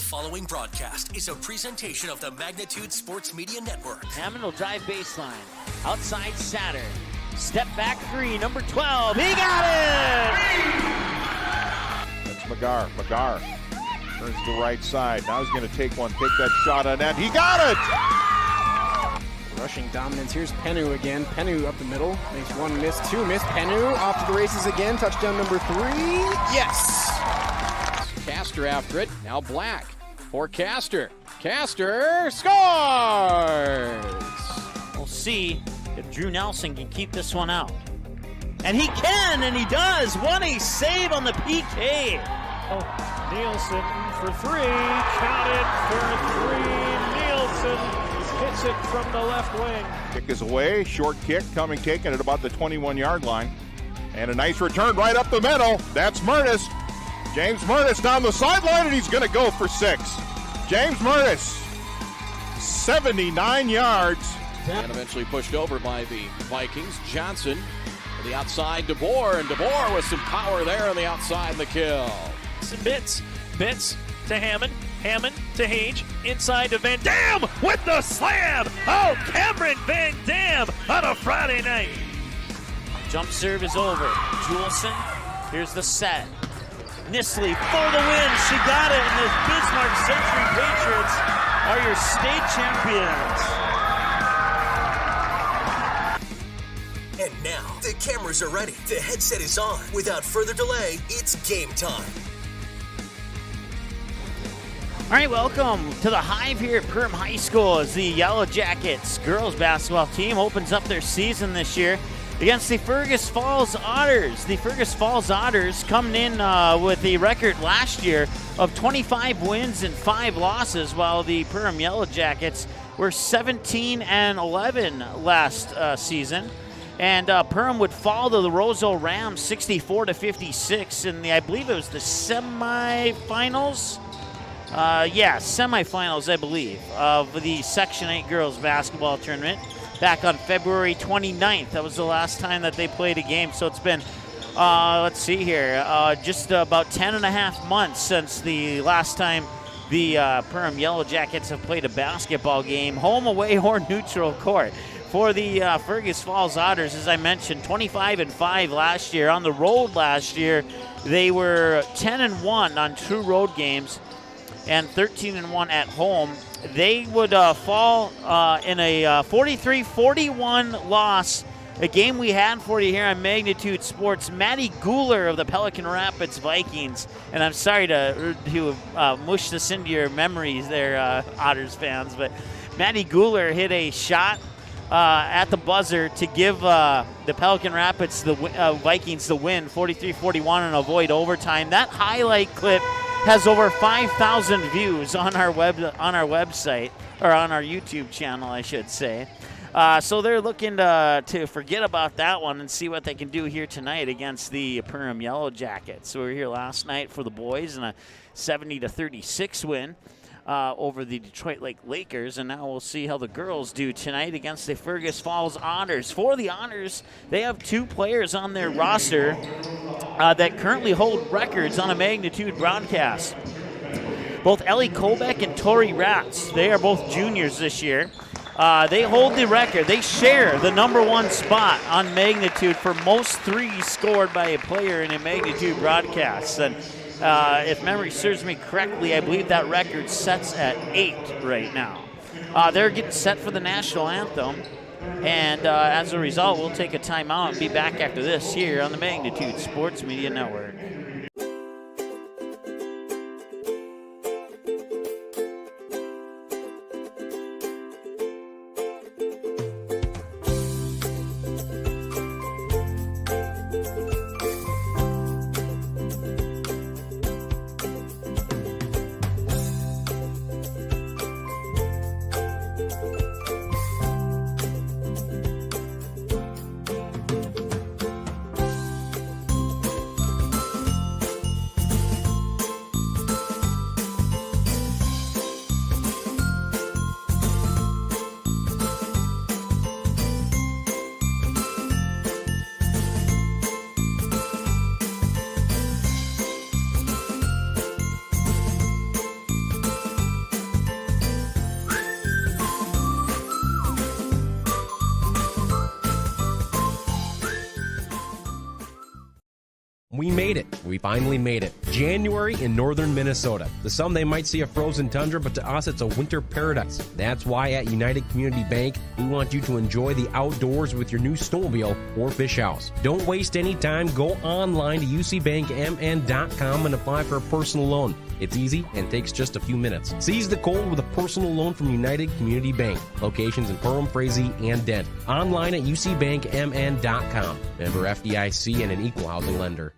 following broadcast is a presentation of the Magnitude Sports Media Network. Hammond will drive baseline. Outside Satter. Step back three, number 12. He got it! That's McGar. McGar turns to the right side. Now he's going to take that shot on net. He got it! Rushing dominance. Here's Penu again. Penu up the middle. Makes one miss, two miss. Penu off to the races again. Touchdown number 3. Yes! Castor after it. Now Black for Castor. Castor scores! We'll see if Drew Nelson can keep this one out. And he can, and he does. What a save on the PK. Nielsen for 3. Counted for 3. Nielsen hits it from the left wing. Kick is away. Short kick taken at about the 21-yard line. And a nice return right up the middle. That's Murtis. James Murtis down the sideline, and he's going to go for 6. James Murtis, 79 yards. And eventually pushed over by the Vikings. Johnson to the outside, DeBoer, and DeBoer with some power there on the outside, the kill. Some Bits to Hammond. Hammond to Hage, inside to Van Dam with the slam! Oh, Cameron Van Dam on a Friday night. Jump serve is over. Juleson, here's the set. Nisley for the win. She got it, and the Bismarck Century Patriots are your state champions. And now, the cameras are ready. The headset is on. Without further delay, it's game time. All right, welcome to the Hive here at Perham High School as the Yellow Jackets girls basketball team opens up their season this year against the Fergus Falls Otters. The Fergus Falls Otters coming in with a record last year of 25 wins and 5 losses, while the Perham Yellow Jackets were 17-11 last season. And Perham would fall to the Roseau Rams 64-56 in I believe it was the semifinals. Semifinals, I believe, of the Section 8 girls basketball tournament back on February 29th. That was the last time that they played a game. So it's been, just about 10 and a half months since the last time the Perham Yellow Jackets have played a basketball game, home, away, or neutral court. For the Fergus Falls Otters, as I mentioned, 25-5 last year. On the road last year, they were 10-1 on true road games and 13-1 at home. They would fall in a 43-41 loss, a game we had for you here on Magnitude Sports. Maddie Guler of the Pelican Rapids Vikings, and I'm sorry to mush this into your memories there, Otters fans, but Maddie Guler hit a shot at the buzzer to give the Pelican Rapids, the Vikings, the win, 43-41, and avoid overtime. That highlight clip has over 5,000 views on our website, or on our YouTube channel, I should say. So they're looking to forget about that one and see what they can do here tonight against the Perham Yellow Jackets. So we were here last night for the boys in a 70-36 win over the Detroit Lake Lakers, and now we'll see how the girls do tonight against the Fergus Falls Otters. For the Otters, they have 2 players on their roster that currently hold records on a Magnitude broadcast. Both Ellie Kolbeck and Tori Ratz, they are both juniors this year. They hold the record. They share the #1 spot on Magnitude for most threes scored by a player in a Magnitude broadcast. And if memory serves me correctly, I believe that record sets at 8 right now. They're getting set for the national anthem. And as a result, we'll take a timeout and be back after this here on the Magnitude Sports Media Network. We made it. We finally made it. January in northern Minnesota. To some, they might see a frozen tundra, but to us, it's a winter paradise. That's why at United Community Bank, we want you to enjoy the outdoors with your new snowmobile or fish house. Don't waste any time. Go online to ucbankmn.com and apply for a personal loan. It's easy and takes just a few minutes. Seize the cold with a personal loan from United Community Bank. Locations in Perham, Frazee, and Dent. Online at ucbankmn.com. Member FDIC and an equal housing lender.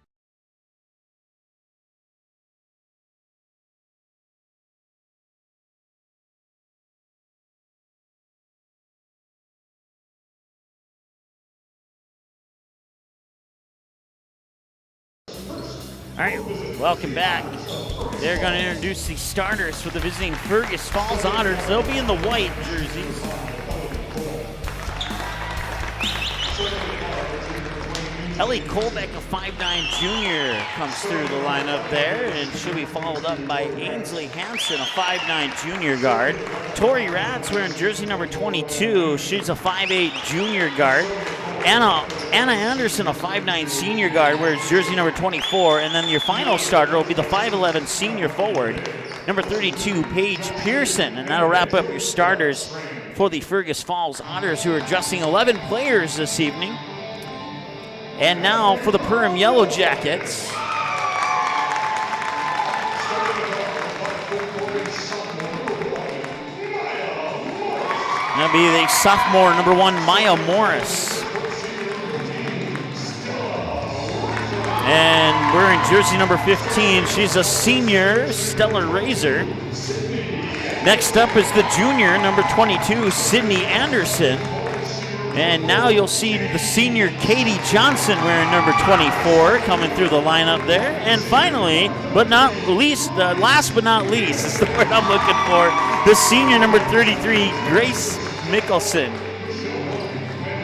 All right, welcome back. They're going to introduce the starters for the visiting Fergus Falls Otters. They'll be in the white jerseys. Ellie Colbeck, a 5'9 junior, comes through the lineup there, and she'll be followed up by Ainsley Hansen, a 5'9 junior guard. Tori Ratz wearing jersey number 22. She's a 5'8 junior guard. Anna Anderson, a 5'9 senior guard, wears jersey number 24. And then your final starter will be the 5'11 senior forward, number 32, Paige Pearson. And that'll wrap up your starters for the Fergus Falls Otters, who are adjusting 11 players this evening. And now for the Perham Yellow Jackets. That'll be the sophomore, number 1, Maya Morris. And wearing jersey number 15, she's a senior, Stella Razor. Next up is the junior, number 22, Sydney Anderson. And now you'll see the senior Katie Johnson wearing number 24 coming through the lineup there. And finally, but not least, last but not least, is the word I'm looking for, the senior number 33, Grace Mickelson.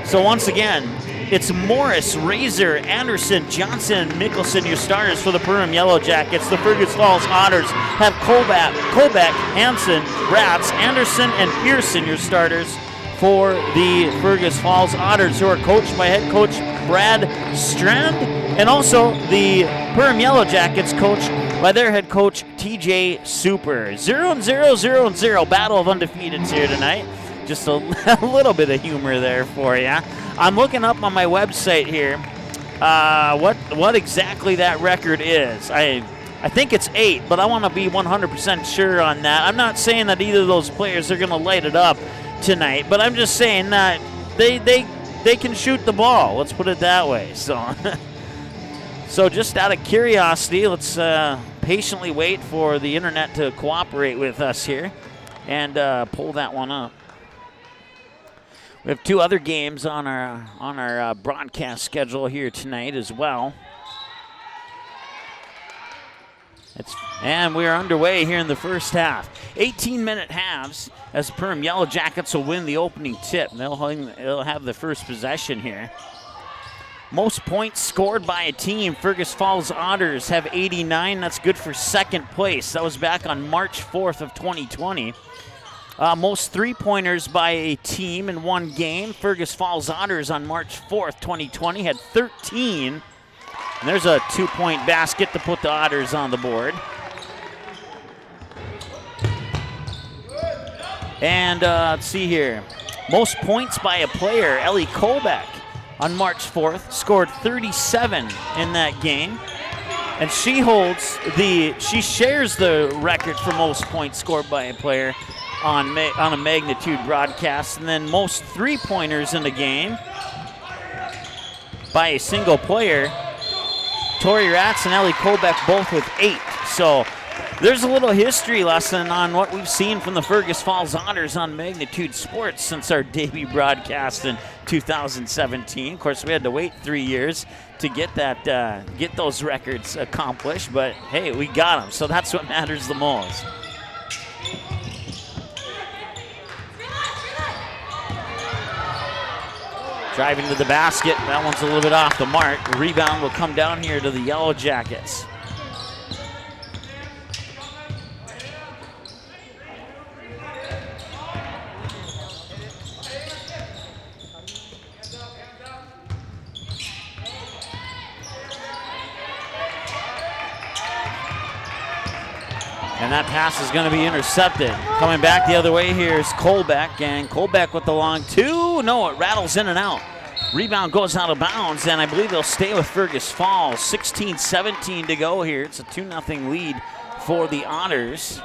So once again, it's Morris, Razor, Anderson, Johnson, Mickelson, your starters for the Perham Yellow Jackets. The Fergus Falls Otters have Colbeck, Hansen, Ratz, Anderson, and Pearson, your starters for the Fergus Falls Otters, who are coached by head coach Brad Strand, and also the Perham Yellow Jackets coached by their head coach TJ Super. 0-0, 0-0, battle of undefeateds here tonight. Just a little bit of humor there for you. I'm looking up on my website here what exactly that record is. I think it's 8, but I want to be 100% sure on that. I'm not saying that either of those players are going to light it up tonight, but I'm just saying that they can shoot the ball. Let's put it that way. So just out of curiosity, let's patiently wait for the internet to cooperate with us here and pull that one up. We have 2 other games on our broadcast schedule here tonight as well. And we are underway here in the first half. 18-minute halves as Perham Yellow Jackets will win the opening tip. They'll have the first possession here. Most points scored by a team, Fergus Falls Otters have 89. That's good for second place. That was back on March 4th of 2020. Most three-pointers by a team in one game, Fergus Falls Otters on March 4th, 2020 had 13. And there's a 2-point basket to put the Otters on the board. And let's see here. Most points by a player, Ellie Colbeck on March 4th scored 37 in that game. And she shares the record for most points scored by a player on a Magnitude broadcast. And then most three-pointers in the game by a single player, Tori Ratz and Ellie Colbeck both with 8. So there's a little history lesson on what we've seen from the Fergus Falls Otters on Magnitude Sports since our debut broadcast in 2017. Of course, we had to wait 3 years to get those records accomplished, but hey, we got them, so that's what matters the most. Driving to the basket, that one's a little bit off the mark. The rebound will come down here to the Yellow Jackets. And that pass is going to be intercepted. Coming back the other way here is Colbeck, and Colbeck with the long two. No, it rattles in and out. Rebound goes out of bounds, and I believe they'll stay with Fergus Falls. 16-17 to go here. It's a 2-0 lead for the Otters.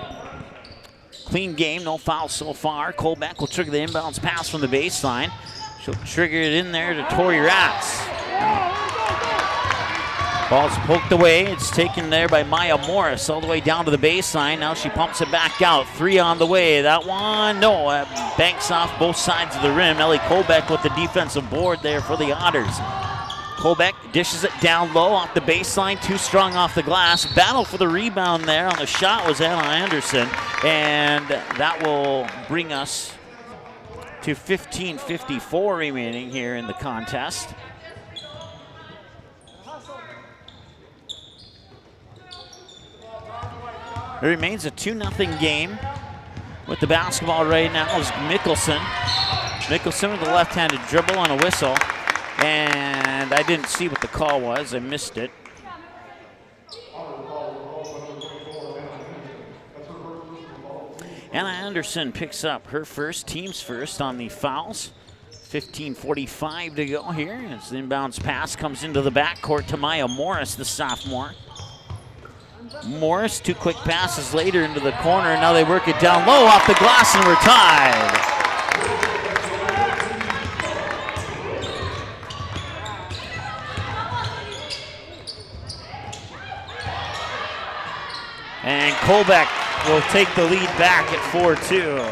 Clean game, no fouls so far. Colbeck will trigger the inbounds pass from the baseline. She'll trigger it in there to Tori Ratz. Ball's poked away. It's taken there by Maya Morris all the way down to the baseline. Now she pumps it back out. 3 on the way. That one, no, banks off both sides of the rim. Ellie Colbeck with the defensive board there for the Otters. Colbeck dishes it down low off the baseline. Too strong off the glass. Battle for the rebound there on the shot was Anna Anderson. And that will bring us to 15:54 remaining here in the contest. It remains a 2-0 game. With the basketball right now is Mickelson. Mickelson with the left-handed dribble and a whistle. And I didn't see what the call was. I missed it. Anna Anderson picks up her first, team's first on the fouls. 15:45 to go here as the inbounds pass comes into the backcourt to Maya Morris, the sophomore. Morris, 2 quick passes later into the corner. Now they work it down low off the glass and we're tied. And Colbeck will take the lead back at 4-2.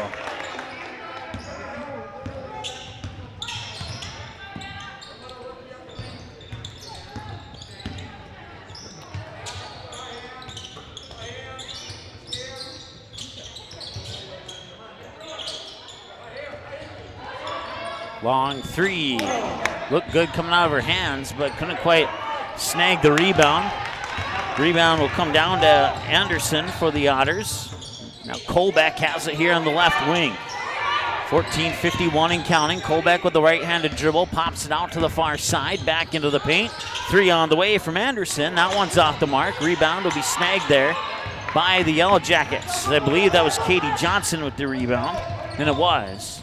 Long 3. Looked good coming out of her hands, but couldn't quite snag the rebound. Rebound will come down to Anderson for the Otters. Now Colbeck has it here on the left wing. 14:51 and counting. Colbeck with the right-handed dribble, pops it out to the far side, back into the paint. 3 on the way from Anderson. That one's off the mark. Rebound will be snagged there by the Yellow Jackets. I believe that was Katie Johnson with the rebound, and it was.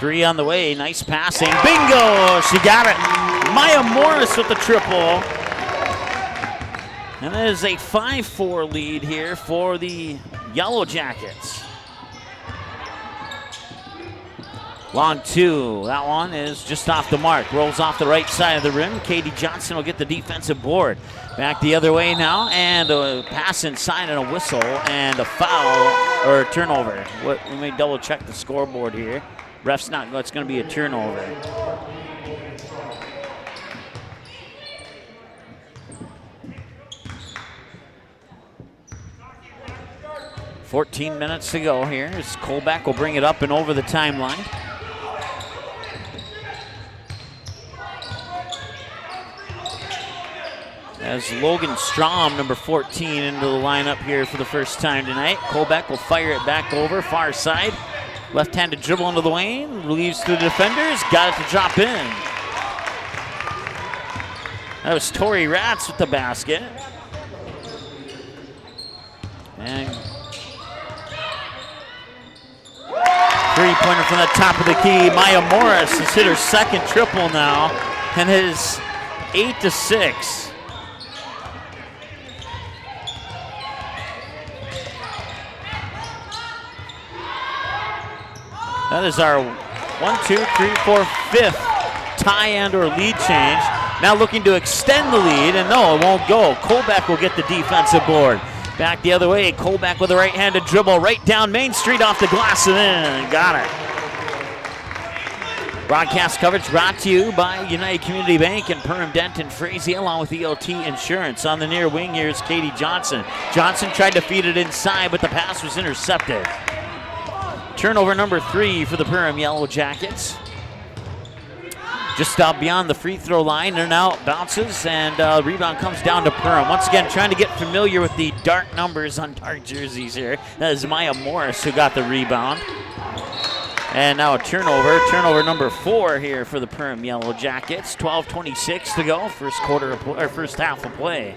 Three on the way, nice passing. Bingo, she got it. Maya Morris with the triple. And that is a 5-4 lead here for the Yellow Jackets. Long 2, that one is just off the mark. Rolls off the right side of the rim. Katie Johnson will get the defensive board. Back the other way now, and a pass inside and a whistle, and a foul, or a turnover. We may double check the scoreboard here. Ref's not, it's going to be a turnover. $14 minutes to go here as Colbeck will bring it up and over the timeline. As Logan Strom, number 14, into the lineup here for the first time tonight. Colbeck will fire it back over, far side. Left-handed dribble into the lane, relieves to the defenders, got it to drop in. That was Tori Ratz with the basket. And three-pointer from the top of the key. Maya Morris has hit her second triple now and is 8-6. That is our 5th tie and or lead change. Now looking to extend the lead, and no, it won't go. Colbeck will get the defensive board. Back the other way, Colbeck with a right-handed dribble right down Main Street off the glass and in. Got it. Broadcast coverage brought to you by United Community Bank and Perham Dent and Frazee, along with ELT Insurance. On the near wing here is Katie Johnson. Johnson tried to feed it inside, but the pass was intercepted. Turnover number 3 for the Perham Yellow Jackets. Just out beyond the free throw line, and out bounces, and rebound comes down to Perham. Once again, trying to get familiar with the dark numbers on dark jerseys here. That is Maya Morris who got the rebound. And now a turnover number 4 here for the Perham Yellow Jackets. 12:26 to go, first half of play.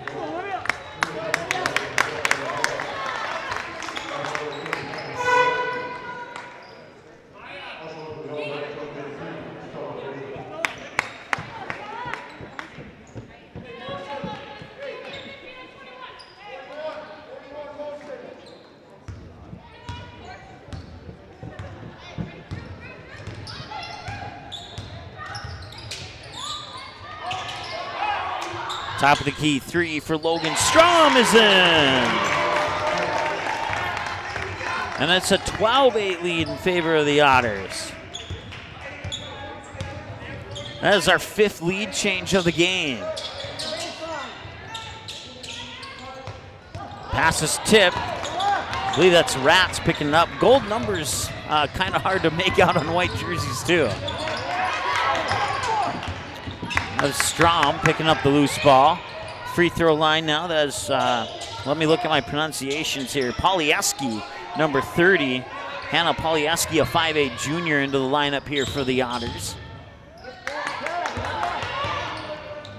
Top of the key 3 for Logan Strom is in. And that's a 12-8 lead in favor of the Otters. That is our 5th lead change of the game. Pass is tipped. I believe that's Rats picking it up. Gold numbers kind of hard to make out on white jerseys too. Strom picking up the loose ball. Free throw line now. That's, let me look at my pronunciations here. Polieski, number 30. Hannah Polieski, a 5'8 junior, into the lineup here for the Otters.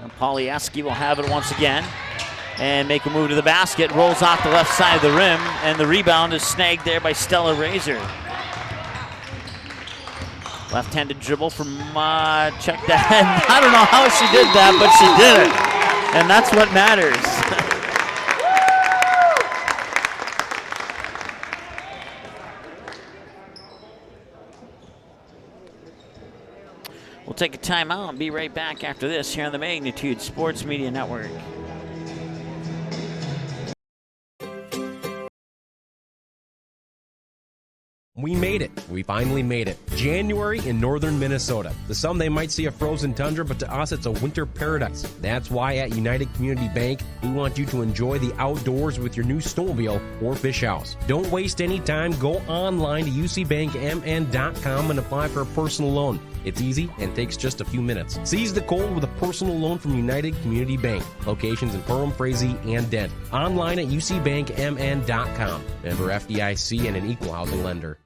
And Polieski will have it once again and make a move to the basket. Rolls off the left side of the rim, and the rebound is snagged there by Stella Razor. Left-handed dribble from, check that. I don't know how she did that, but she did it. And that's what matters. We'll take a timeout and be right back after this here on the Magnitude Sports Media Network. We made it. We finally made it. January in northern Minnesota. To some, they might see a frozen tundra, but to us, it's a winter paradise. That's why at United Community Bank, we want you to enjoy the outdoors with your new snowmobile or fish house. Don't waste any time. Go online to ucbankmn.com and apply for a personal loan. It's easy and takes just a few minutes. Seize the cold with a personal loan from United Community Bank. Locations in Perham, Frazee, and Dent. Online at ucbankmn.com. Member FDIC and an equal housing lender.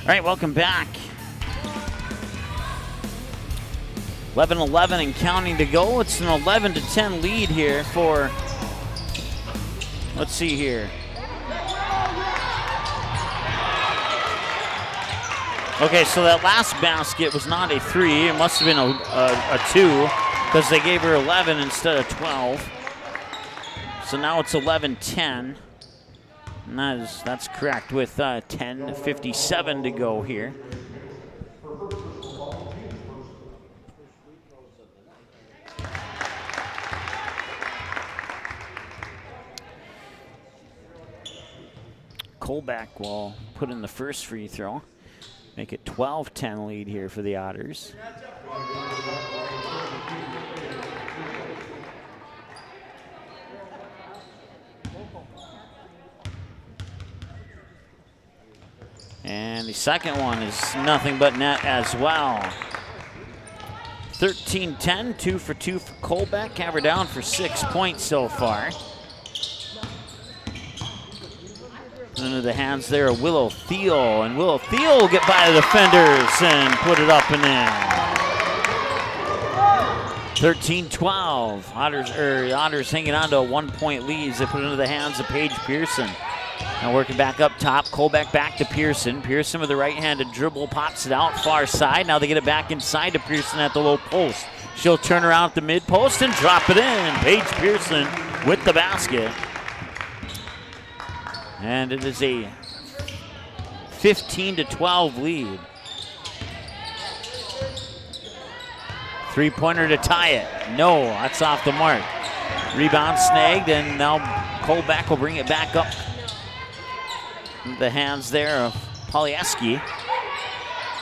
All right, welcome back. 11-11 and counting to go. It's an 11-10 lead here for, let's see here. Okay, so that last basket was not a 3. It must have been a 2 because they gave her 11 instead of 12. So now it's 11-10. And that's correct with 10:57 to go here. Colback will put in the first free throw. Make it 12-10 lead here for the Otters. And the second one is nothing but net as well. 13-10, 2 for 2 for Colbeck. Have her down for 6 points so far. Into the hands there of Willow Thiel, and Willow Thiel will get by the defenders and put it up and in. 13-12. Otters hanging on to a 1-point lead as they put it into the hands of Paige Pearson. Now working back up top, Colbeck back to Pearson. Pearson with the right-handed dribble, pops it out far side. Now they get it back inside to Pearson at the low post. She'll turn around at the mid post and drop it in. Paige Pearson with the basket. And it is a 15-12 lead. Three-pointer to tie it. No, that's off the mark. Rebound snagged, and now Colbeck will bring it back up. The hands there of Polieski.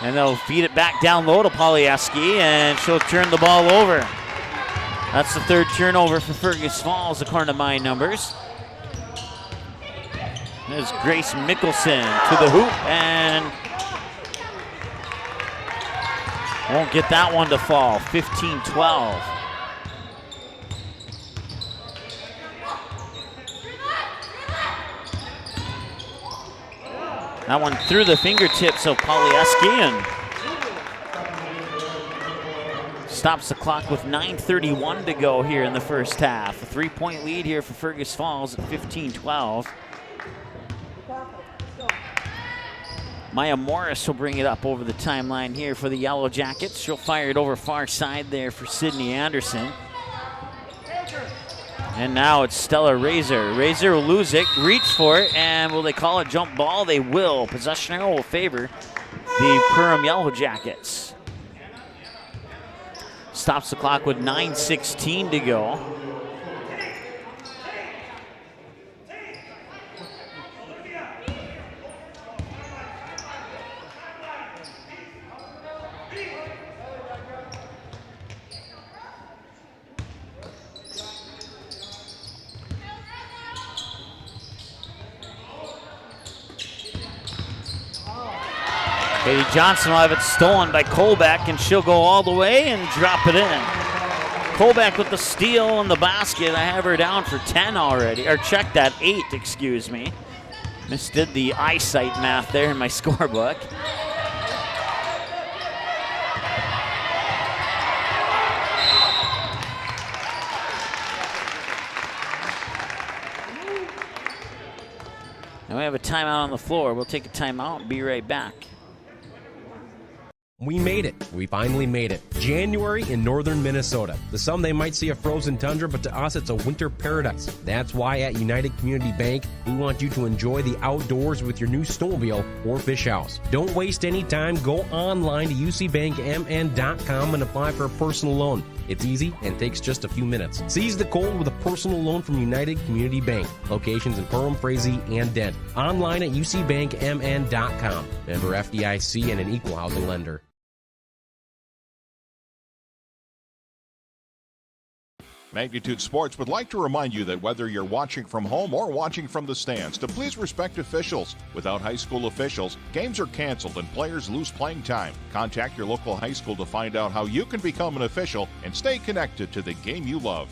And they'll feed it back down low to Polieski, and she'll turn the ball over. That's the third turnover for Fergus Falls, according to my numbers. There's Grace Mickelson to the hoop, and won't get that one to fall. 15-12. That one through the fingertips of Polieski and stops the clock with 9:31 to go here in the first half. A 3-point lead here for Fergus Falls at 15-12. Maya Morris will bring it up over the timeline here for the Yellow Jackets. She'll fire it over far side there for Sydney Anderson. And now it's Stella Razor. Razor will lose it, reach for it, and will they call a jump ball? They will. Possession arrow will favor the Perham Yellow Jackets. Stops the clock with 9:16 to go. Katie Johnson will have it stolen by Colbeck, and she'll go all the way and drop it in. Colbeck with the steal and the basket. I have her down for 10 already, or check that, 8, excuse me. Misdid the eyesight math there in my scorebook. And we have a timeout on the floor. We'll take a timeout and be right back. We made it. We finally made it. January in northern Minnesota. To some, they might see a frozen tundra, but to us, it's a winter paradise. That's why at United Community Bank, we want you to enjoy the outdoors with your new snowmobile or fish house. Don't waste any time. Go online to ucbankmn.com and apply for a personal loan. It's easy and takes just a few minutes. Seize the cold with a personal loan from United Community Bank. Locations in Perham, Frazee, and Dent. Online at ucbankmn.com. Member FDIC and an equal housing lender. Magnitude Sports would like to remind you that whether you're watching from home or watching from the stands, to please respect officials. Without high school officials, games are canceled and players lose playing time. Contact your local high school to find out how you can become an official and stay connected to the game you love.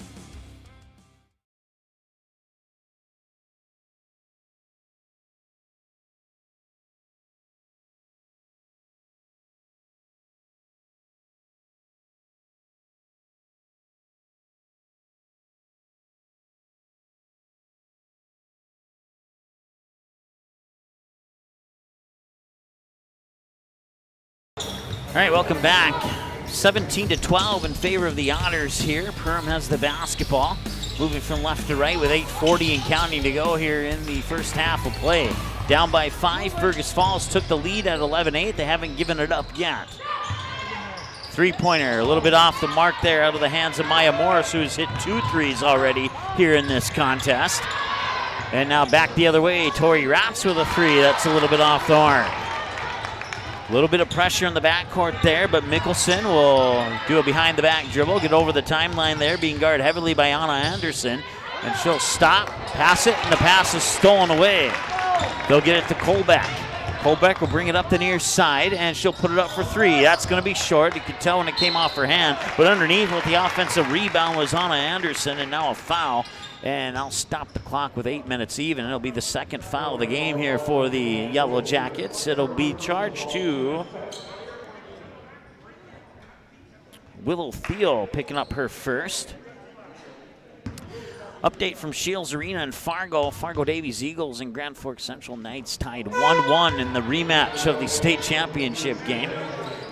All right, welcome back. 17-12 in favor of the Otters here. Perham has the basketball, moving from left to right with 8:40 and counting to go here in the first half of play. Down by 5, Fergus Falls took the lead at 11-8. They haven't given it up yet. Three-pointer, a little bit off the mark there out of the hands of Maya Morris, who's hit 2 threes already here in this contest. And now back the other way, Tori Ratz with a 3. That's a little bit off the mark. A little bit of pressure in the backcourt there, but Mickelson will do a behind-the-back dribble, get over the timeline there, being guarded heavily by Anna Anderson. And she'll stop, pass it, and the pass is stolen away. They'll get it to Colbeck. Colbeck will bring it up the near side, and she'll put it up for 3. That's going to be short. You could tell when it came off her hand. But underneath with the offensive rebound was Anna Anderson, and now a foul. And I'll stop the clock with 8 minutes even. It'll be the second foul of the game here for the Yellow Jackets. It'll be charged to Willow Thiel, picking up her first. Update from Shields Arena in Fargo. Fargo Davies Eagles and Grand Forks Central Knights tied 1-1 in the rematch of the state championship game,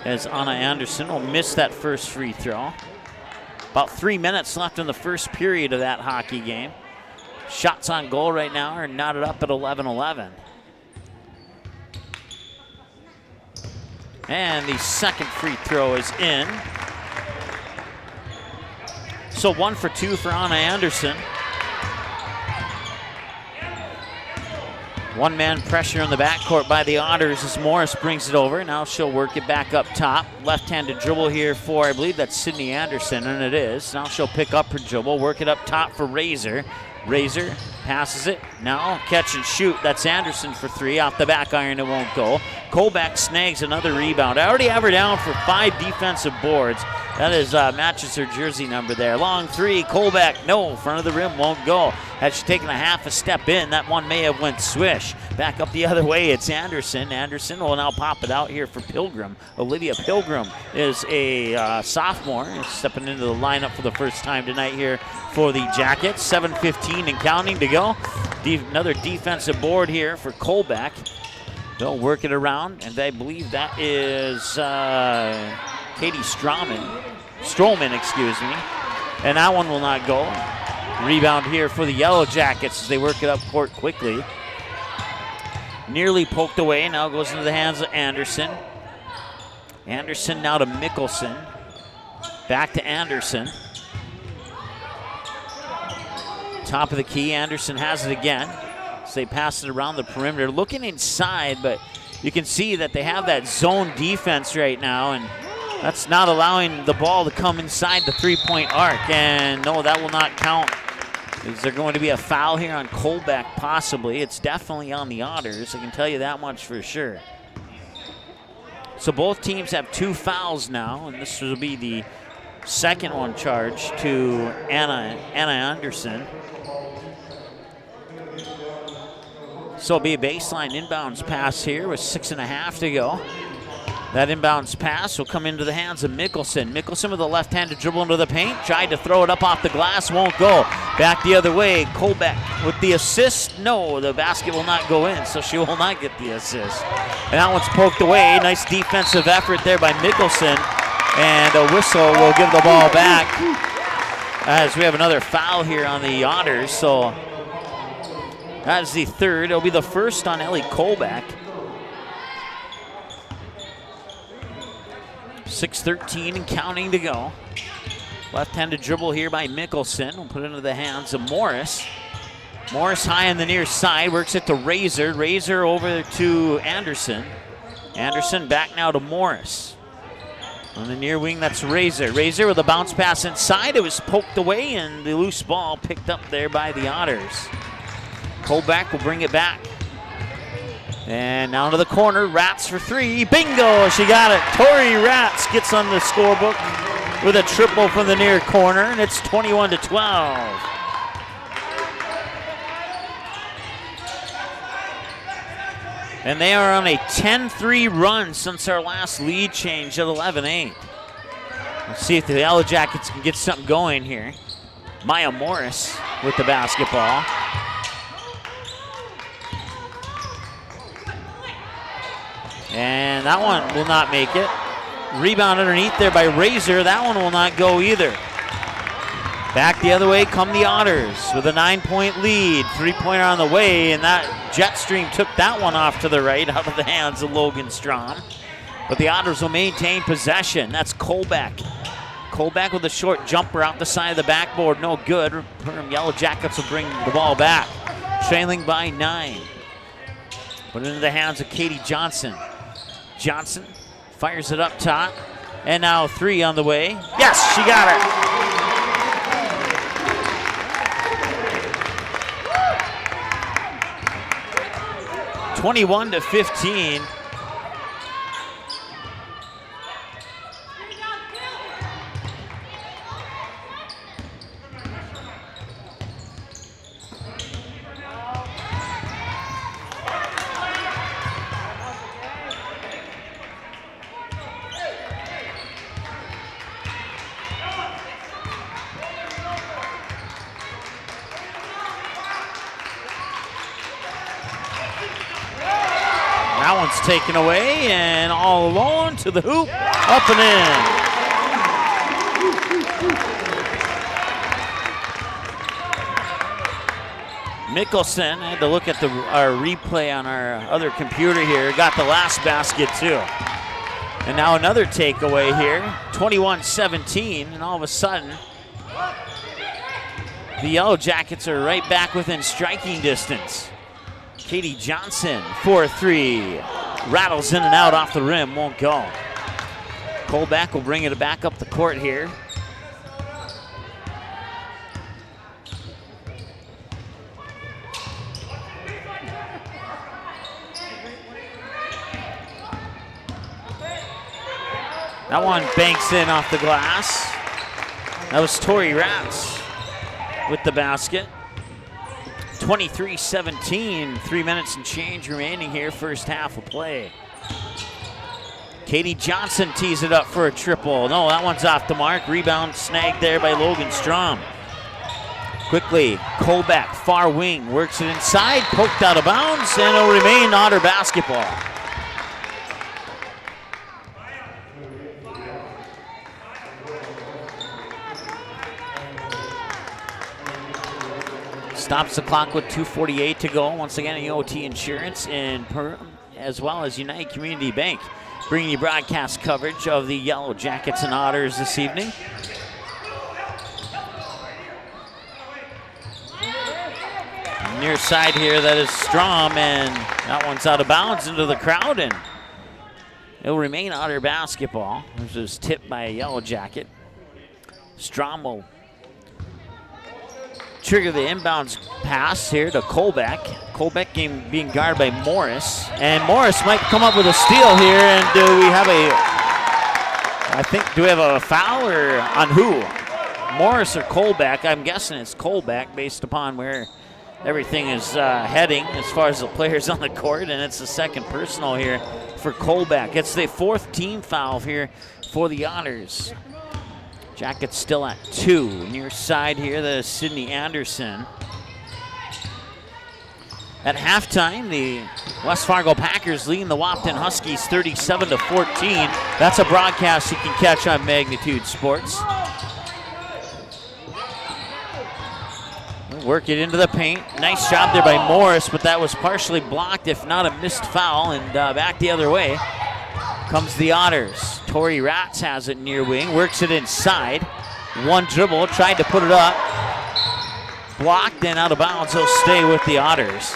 as Anna Anderson will miss that first free throw. About 3 minutes left in the first period of that hockey game. Shots on goal right now are knotted up at 11-11. And the second free throw is in. So 1 for 2 for Anna Anderson. One-man pressure in the backcourt by the Otters as Morris brings it over. Now she'll work it back up top. Left-handed dribble here for, I believe that's Sydney Anderson, and it is. Now she'll pick up her dribble, work it up top for Razor. Razor passes it. Now catch and shoot. That's Anderson for three. Off the back iron, it won't go. Kolbach snags another rebound. I already have her down for 5 defensive boards. That is matches her jersey number there. Long three, Kolbach, no, front of the rim, won't go. Had she taken a half a step in, that one may have went swish. Back up the other way, it's Anderson. Anderson will now pop it out here for Pilgrim. Olivia Pilgrim is a sophomore, stepping into the lineup for the first time tonight here for the Jackets. 7:15 and counting to go. Another defensive board here for Kolbach. They'll work it around, and I believe that is Katie Stroman, excuse me. And that one will not go. Rebound here for the Yellow Jackets as they work it up court quickly. Nearly poked away, now goes into the hands of Anderson. Anderson now to Mickelson. Back to Anderson. Top of the key, Anderson has it again. So they pass it around the perimeter. Looking inside, but you can see that they have that zone defense right now, and that's not allowing the ball to come inside the three-point arc. And no, that will not count. Is there going to be a foul here on Kolbach? Possibly. It's definitely on the Otters. I can tell you that much for sure. So both teams have 2 fouls now, and this will be the second one charged to Anna Anderson. So it'll be a baseline inbounds pass here with 6.5 to go. That inbounds pass will come into the hands of Mickelson. Mickelson with a left-handed dribble into the paint. Tried to throw it up off the glass, won't go. Back the other way, Kolbach with the assist. No, the basket will not go in, so she will not get the assist. And that one's poked away. Nice defensive effort there by Mickelson. And a whistle will give the ball back as we have another foul here on the Otters. So that is the third. It'll be the first on Ellie Kolbach. 6:13 and counting to go. Left-handed dribble here by Mickelson. We'll put it into the hands of Morris. Morris high on the near side, works it to Razor. Razor over to Anderson. Anderson back now to Morris. On the near wing, that's Razor. Razor with a bounce pass inside. It was poked away, and the loose ball picked up there by the Otters. Kolbach will bring it back. And now to the corner, Rats for three. Bingo, she got it. Tori Rats gets on the scorebook with a triple from the near corner, and it's 21-12. And they are on a 10-3 run since our last lead change at 11-8. Let's see if the Yellow Jackets can get something going here. Maya Morris with the basketball. And that one will not make it. Rebound underneath there by Razor. That one will not go either. Back the other way come the Otters with a 9-point lead. 3-pointer on the way, and that jet stream took that one off to the right out of the hands of Logan Strom. But the Otters will maintain possession. That's Kolbach. Kolbach with a short jumper out the side of the backboard. No good. Perham Yellow Jackets will bring the ball back. Trailing by 9. Put it into the hands of Katie Johnson. Johnson fires it up top. And now 3 on the way. Yes, she got it. (21-15). That one's taken away, and all alone to the hoop, up and in. Mickelson, I had to look at our replay on our other computer here, got the last basket too. And now another takeaway here, 21-17, and all of a sudden, the Yellow Jackets are right back within striking distance. Katie Johnson for 3. Rattles in and out off the rim, won't go. Colbeck will bring it back up the court here. That one banks in off the glass. That was Tori Ratz with the basket. 23-17, 3 minutes and change remaining here, first half of play. Katie Johnson tees it up for a triple. No, that one's off the mark. Rebound snagged there by Logan Strom. Quickly, Colbeck, far wing, works it inside, poked out of bounds, and it'll remain Otter basketball. Stops the clock with 2:48 to go. Once again, EOT Insurance and Perham, as well as United Community Bank, bringing you broadcast coverage of the Yellow Jackets and Otters this evening. Near side here, that is Strom, and that one's out of bounds into the crowd, and it'll remain Otter basketball. This was tipped by a Yellow Jacket. Strom will trigger the inbounds pass here to Colbeck. Colbeck being guarded by Morris, and Morris might come up with a steal here. And do we have a foul or on who? Morris or Colbeck? I'm guessing it's Colbeck based upon where everything is heading as far as the players on the court, and it's the second personal here for Colbeck. It's the 4th team foul here for the Otters. Jackets still at 2. Near side here, that is Sydney Anderson. At halftime, the West Fargo Packers leading the Wapton Huskies 37-14. That's a broadcast you can catch on Magnitude Sports. Work it into the paint. Nice job there by Morris, but that was partially blocked, if not a missed foul, and back the other way comes the Otters. Tori Ratz has it near wing, works it inside. One dribble, tried to put it up. Blocked and out of bounds. He'll stay with the Otters.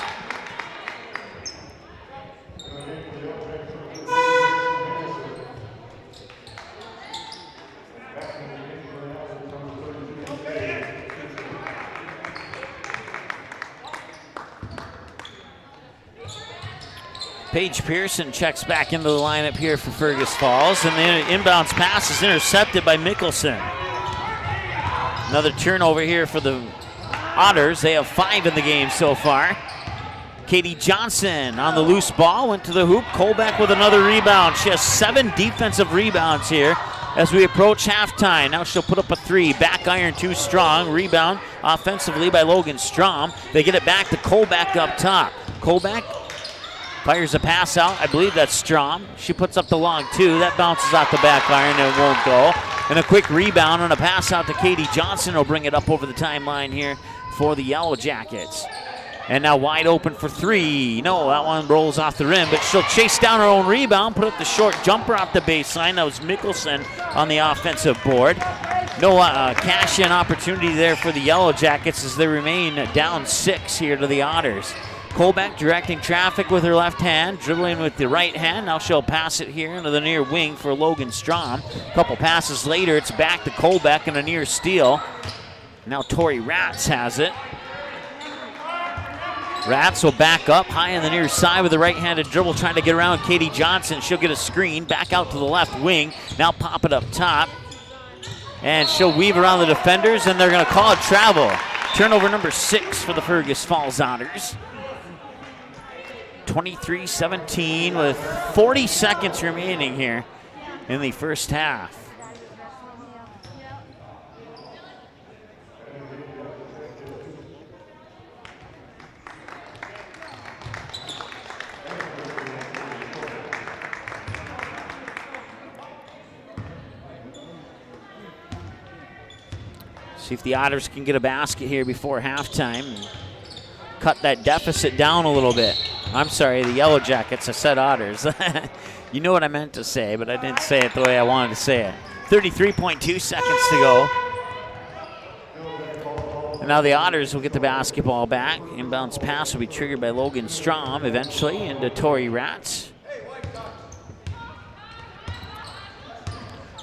Paige Pearson checks back into the lineup here for Fergus Falls, and the inbounds pass is intercepted by Mickelson. Another turnover here for the Otters. They have 5 in the game so far. Katie Johnson on the loose ball, went to the hoop. Colbeck with another rebound. She has 7 defensive rebounds here as we approach halftime. Now she'll put up a 3. Back iron too strong. Rebound offensively by Logan Strom. They get it back to Colbeck up top. Colbeck fires a pass out. I believe that's Strom. She puts up the long 2. That bounces off the back iron and won't go. And a quick rebound and a pass out to Katie Johnson will bring it up over the timeline here for the Yellow Jackets. And now wide open for 3. No, that one rolls off the rim, but she'll chase down her own rebound, put up the short jumper off the baseline. That was Mickelson on the offensive board. No cash-in opportunity there for the Yellow Jackets as they remain down 6 here to the Otters. Colbeck directing traffic with her left hand, dribbling with the right hand. Now she'll pass it here into the near wing for Logan Strom. A couple passes later, it's back to Colbeck and a near steal. Now Tori Ratz has it. Ratz will back up high on the near side with the right-handed dribble, trying to get around Katie Johnson. She'll get a screen, back out to the left wing. Now pop it up top. And she'll weave around the defenders, and they're going to call it travel. Turnover number 6 for the Fergus Falls Otters. 23-17 with 40 seconds remaining here in the first half. See if the Otters can get a basket here before halftime and cut that deficit down a little bit. I'm sorry, the Yellow Jackets. I said Otters. You know what I meant to say, but I didn't say it the way I wanted to say it. 33.2 seconds to go. And now the Otters will get the basketball back. Inbounds pass will be triggered by Logan Strom eventually into Torrey Ratz.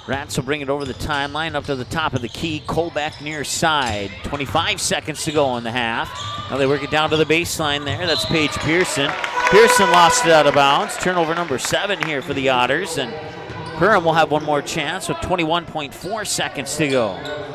Ratz will bring it over the timeline up to the top of the key. Colbeck near side. 25 seconds to go in the half. Now they work it down to the baseline there. That's Paige Pearson. Pearson lost it out of bounds. Turnover number 7 here for the Otters. And Perham will have one more chance with 21.4 seconds to go.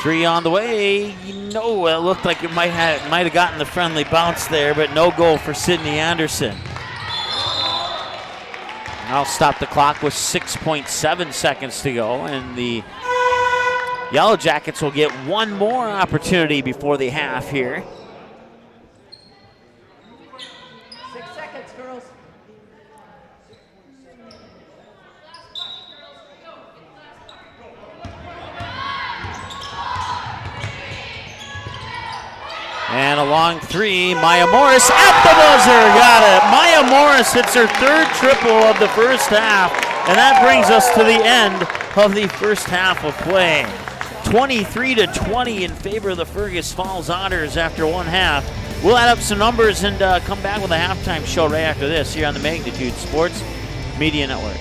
Three on the way. No, it looked like it might have gotten the friendly bounce there, but no goal for Sydney Anderson. I'll stop the clock with 6.7 seconds to go, and the Yellow Jackets will get one more opportunity before the half here. 6 seconds, girls. And a long three, Maya Morris at the buzzer, got it. Maya Morris hits her 3rd triple of the first half, and that brings us to the end of the first half of play. 23-20 in favor of the Fergus Falls Otters after one half. We'll add up some numbers and come back with a halftime show right after this here on the Magnitude Sports Media Network.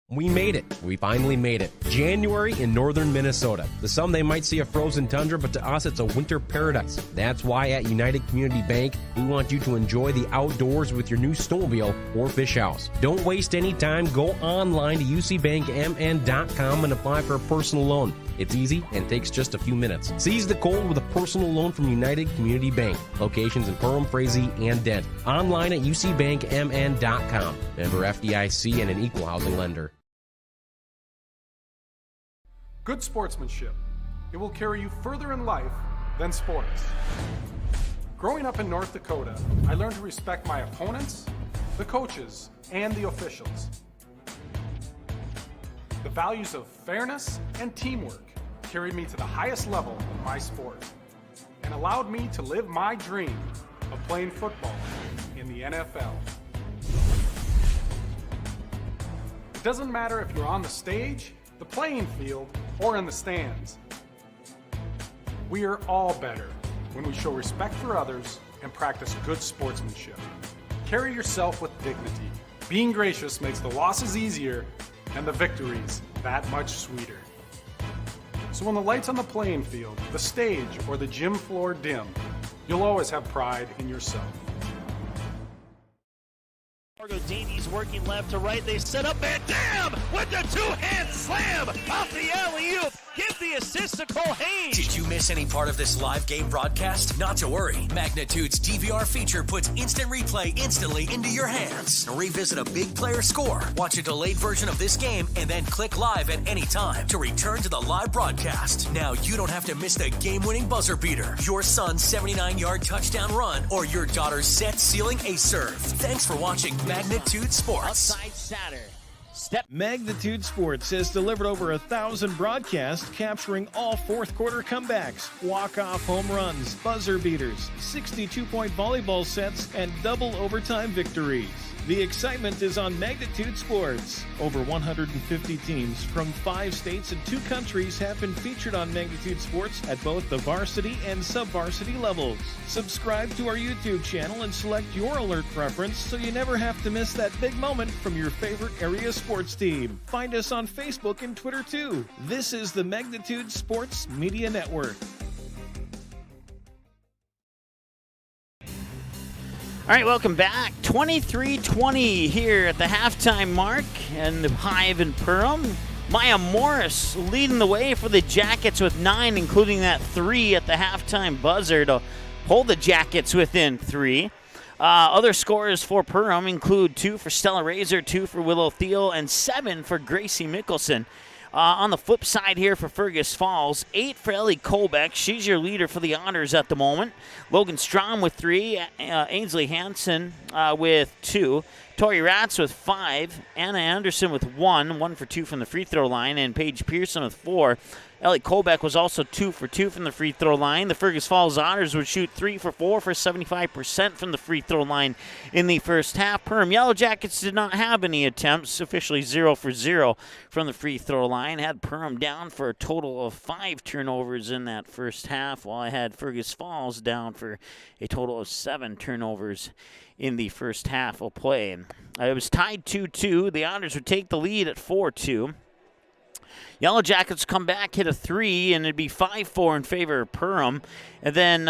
We made it. We finally made it. January in northern Minnesota. To some, they might see a frozen tundra, but to us, it's a winter paradise. That's why at United Community Bank, we want you to enjoy the outdoors with your new snowmobile or fish house. Don't waste any time. Go online to ucbankmn.com and apply for a personal loan. It's easy and takes just a few minutes. Seize the cold with a personal loan from United Community Bank. Locations in Perham, Frazee, and Dent. Online at ucbankmn.com. Member FDIC and an equal housing lender. Good sportsmanship. It will carry you further in life than sports. Growing up in North Dakota, I learned to respect my opponents, the coaches, and the officials. The values of fairness and teamwork carried me to the highest level in my sport and allowed me to live my dream of playing football in the NFL. It doesn't matter if you're on the stage, the playing field, or in the stands. We are all better when we show respect for others and practice good sportsmanship. Carry yourself with dignity. Being gracious makes the losses easier and the victories that much sweeter. So when the lights on the playing field, the stage, or the gym floor dim, you'll always have pride in yourself. Davies working left to right. They set up Van Dam with the two-hand slam off the alley-oop. Give the assist to Cole Hayes. Did you miss any part of this live game broadcast? Not to worry. Magnitude's DVR feature puts instant replay instantly into your hands. Revisit a big player score, watch a delayed version of this game, and then click live at any time to return to the live broadcast. Now you don't have to miss the game-winning buzzer beater, your son's 79-yard touchdown run, or your daughter's set-sealing ace serve. Thanks for watching Magnitude Sports. Outside Satter. Magnitude Sports has delivered over 1,000 broadcasts capturing all fourth quarter comebacks, walk-off home runs, buzzer beaters, 62-point volleyball sets, and double overtime victories. The excitement is on Magnitude Sports. Over 150 teams from 5 states and 2 countries have been featured on Magnitude Sports at both the varsity and sub-varsity levels. Subscribe to our YouTube channel and select your alert preference so you never have to miss that big moment from your favorite area sports team. Find us on Facebook and Twitter too. This is the Magnitude Sports Media Network. All right, welcome back. 23-20 here at the halftime mark and the Hive in Perham. Maya Morris leading the way for the Jackets with 9, including that 3 at the halftime buzzer to hold the Jackets within 3. Other scorers for Perham include 2 for Stella Razor, 2 for Willow Thiel, and 7 for Gracie Mickelson. On the flip side here for Fergus Falls, 8 for Ellie Kolbeck. She's your leader for the Otters at the moment. Logan Strom with 3. Ainsley Hansen with 2. Tori Ratz with 5. Anna Anderson with 1. 1 for 2 from the free throw line. And Paige Pearson with 4. Ellie Kolbeck was also 2 for 2 from the free throw line. The Fergus Falls Otters would shoot 3 for 4 for 75% from the free throw line in the first half. Perham Yellow Jackets did not have any attempts, officially 0 for 0 from the free throw line. Had Perham down for a total of 5 turnovers in that first half, while I had Fergus Falls down for a total of 7 turnovers in the first half of play. It was tied 2-2. The Otters would take the lead at 4-2. Yellow Jackets come back, hit a 3, and it'd be 5-4 in favor of Perham. And then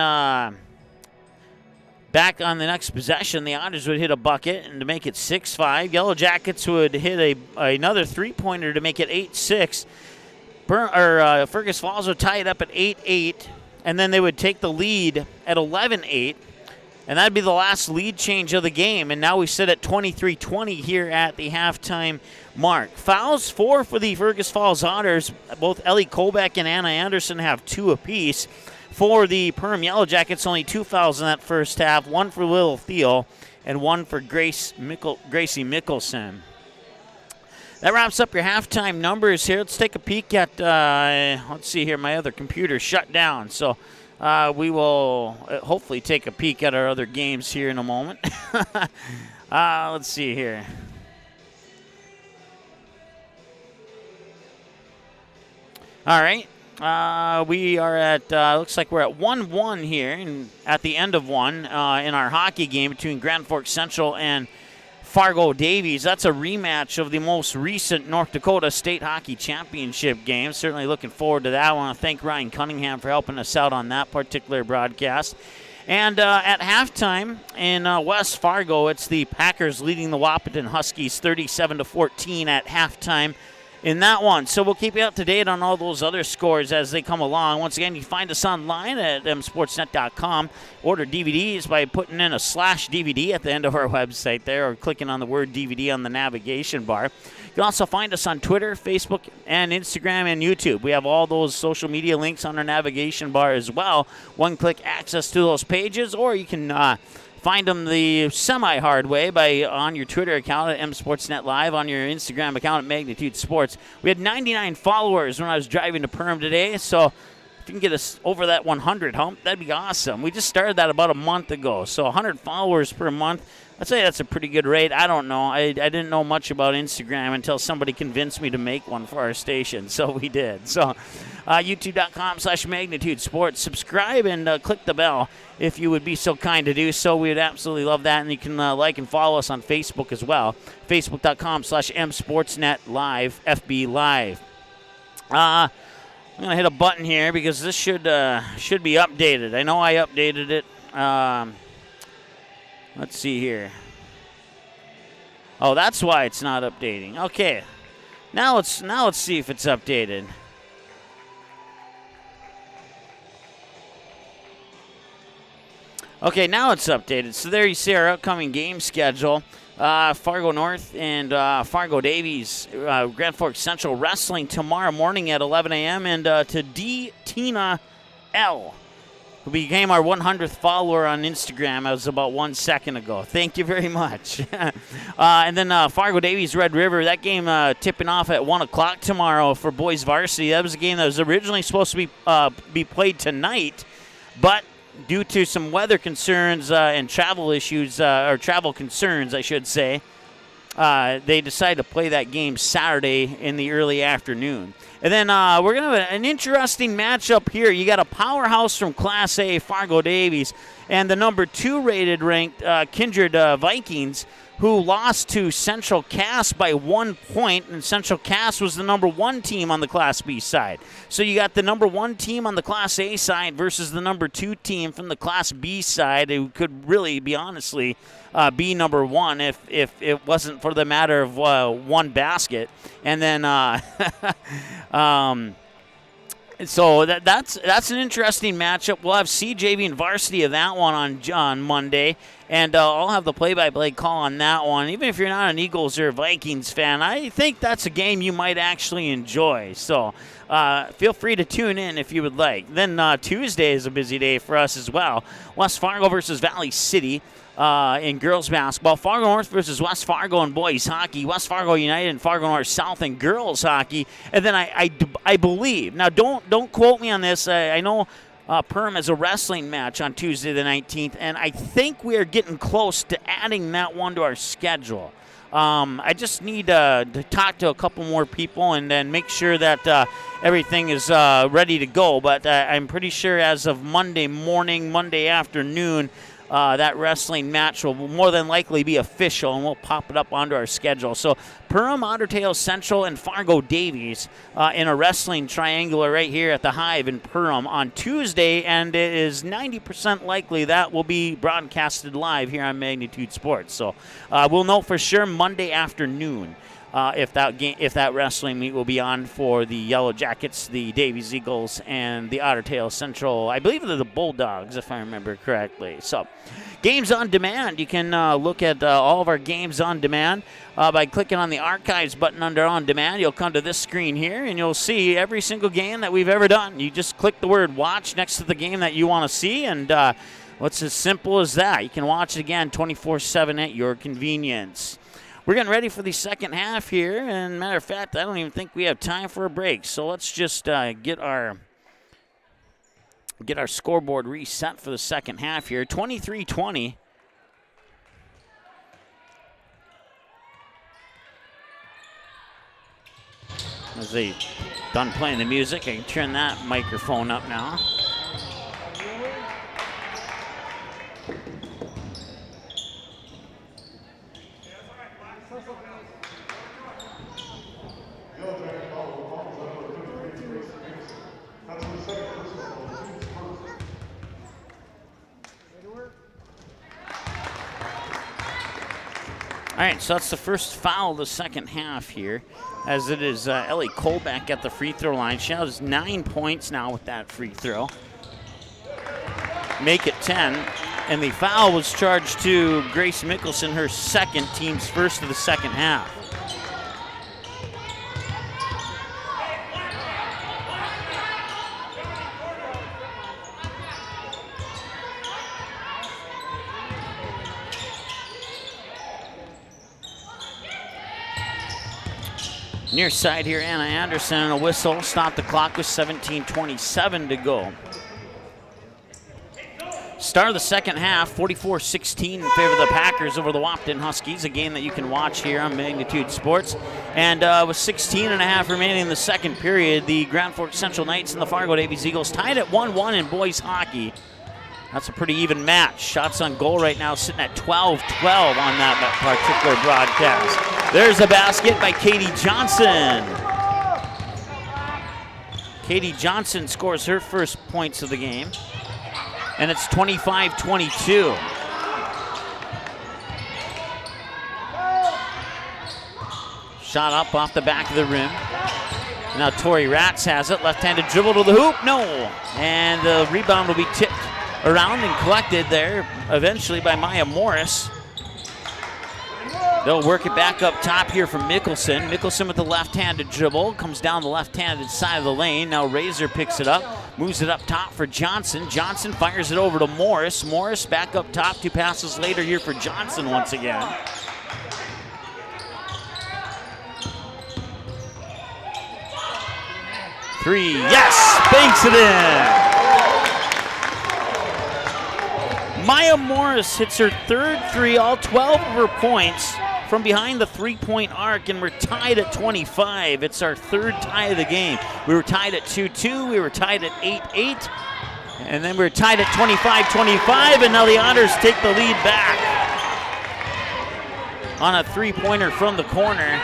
back on the next possession, the Otters would hit a bucket and to make it 6-5. Yellow Jackets would hit another three-pointer to make it 8-6. Fergus Falls would tie it up at 8-8, and then they would take the lead at 11-8. And that'd be the last lead change of the game. And now we sit at 23-20 here at the halftime mark. Fouls, 4 for the Fergus Falls Otters. Both Ellie Kolbeck and Anna Anderson have 2 apiece. For the Perham Yellow Jackets, only 2 fouls in that first half. 1 for Lil Thiel and 1 for Gracie Mickelson. That wraps up your halftime numbers here. Let's take a peek at, let's see here, my other computer shut down. So we will hopefully take a peek at our other games here in a moment. Let's see here. All right. We are at, looks like we're at 1-1 here and at the end of one in our hockey game between Grand Forks Central and Fargo Davies. That's a rematch of the most recent North Dakota State Hockey Championship game. Certainly looking forward to that. I want to thank Ryan Cunningham for helping us out on that particular broadcast. And at halftime in West Fargo, it's the Packers leading the Wahpeton Huskies 37-14 at halftime in that one. So we'll keep you up to date on all those other scores as they come along. Once again, you can find us online at msportsnet.com. Order DVDs by putting in a /DVD at the end of our website there or clicking on the word DVD on the navigation bar. You can also find us on Twitter, Facebook, and Instagram and YouTube. We have all those social media links on our navigation bar as well. One-click access to those pages, or you can find them the semi-hard way by on your Twitter account at msportsnet live, on your Instagram account at Magnitude Sports. We had 99 followers when I was driving to Perham today, so if you can get us over that 100 hump, that'd be awesome. We just started that about a month ago, so 100 followers per month. I'd say that's a pretty good rate. I don't know. I didn't know much about Instagram until somebody convinced me to make one for our station, so we did. So youtube.com/Magnitude Sports. Subscribe and click the bell if you would be so kind to do so. We would absolutely love that. And you can like and follow us on Facebook as well. Facebook.com/MSportsNet Live, FB Live. I'm going to hit a button here because this should be updated. I know I updated it. Let's see here. Oh, that's why it's not updating. Okay. Now let's see if it's updated. Okay, now it's updated. So there you see our upcoming game schedule. Fargo North and Fargo Davies, Grand Forks Central wrestling tomorrow morning at 11 a.m. And to D. Tina L., who became our 100th follower on Instagram. That was about 1 second ago. Thank you very much. And then Fargo Davies Red River, that game tipping off at 1 o'clock tomorrow for boys varsity. That was a game that was originally supposed to be played tonight, but due to some weather concerns and travel issues, or travel concerns, I should say, they decided to play that game Saturday in the early afternoon. And then we're going to have an interesting matchup here. You got a powerhouse from Class A, Fargo Davies, and the number 2 rated ranked Kindred Vikings, who lost to Central Cass by 1 point, and Central Cass was the number 1 team on the Class B side. So you got the number 1 team on the Class A side versus the number 2 team from the Class B side, who could really, be honestly, be number 1 if it wasn't for the matter of one basket. And then so that's an interesting matchup. We'll have CJV and varsity of that one on Monday, and I'll have the play-by-play call on that one. Even if you're not an Eagles or Vikings fan, I think that's a game you might actually enjoy. So feel free to tune in if you would like. Then Tuesday is a busy day for us as well. West Fargo versus Valley City. In girls basketball, Fargo North versus West Fargo in boys hockey, West Fargo United and Fargo North South in girls hockey, and then I believe, now don't quote me on this, I know Perham has a wrestling match on Tuesday the 19th, and I think we are getting close to adding that one to our schedule. I just need to talk to a couple more people and then make sure that everything is ready to go, but I'm pretty sure as of Monday morning, Monday afternoon, that wrestling match will more than likely be official, and we'll pop it up onto our schedule. So Perham, Otter Tail Central, and Fargo Davies in a wrestling triangular right here at the Hive in Perham on Tuesday, and it is 90% likely that will be broadcasted live here on Magnitude Sports. So we'll know for sure Monday afternoon if that wrestling meet will be on for the Yellow Jackets, the Davies Eagles, and the Otter Tail Central. I believe they're the Bulldogs, if I remember correctly. So, games on demand. You can look at all of our games on demand by clicking on the archives button under on demand. You'll come to this screen here, and you'll see every single game that we've ever done. You just click the word watch next to the game that you want to see, and it's as simple as that. You can watch it again 24/7 at your convenience. We're getting ready for the second half here, and matter of fact, I don't even think we have time for a break. So let's just get our scoreboard reset for the second half here. 23-20. As they done playing the music, I can turn that microphone up now. All right, so that's the first foul of the second half here, as it is Ellie Colbeck at the free throw line. She has 9 points now with that free throw. Make it 10, and the foul was charged to Grace Mickelson, her second, team's first of the second half. Near side here, Anna Anderson, and a whistle. Stop the clock with 17:27 to go. Start of the second half, 44-16 in favor of the Packers over the Wapton Huskies, a game that you can watch here on Magnitude Sports. And with 16 and a half remaining in the second period, the Grand Forks Central Knights and the Fargo Davies Eagles tied at 1-1 in boys hockey. That's a pretty even match. Shots on goal right now sitting at 12-12 on that particular broadcast. There's a basket by Katie Johnson. Katie Johnson scores her first points of the game. And it's 25-22. Shot up off the back of the rim. Now Tori Ratz has it. Left-handed dribble to the hoop. No. And the rebound will be tipped around and collected there eventually by Maya Morris. They'll work it back up top here from Mickelson. Mickelson with the left-handed dribble. Comes down the left-handed side of the lane. Now Razor picks it up. Moves it up top for Johnson. Johnson fires it over to Morris. Morris back up top. 2 passes later here for Johnson once again. Three, yes, banks it in. Maya Morris hits her 3rd three, all 12 of her points from behind the 3-point arc, and we're tied at 25. It's our 3rd tie of the game. We were tied at 2-2, we were tied at 8-8, and then we were tied at 25-25, and now the Otters take the lead back on a 3-pointer from the corner.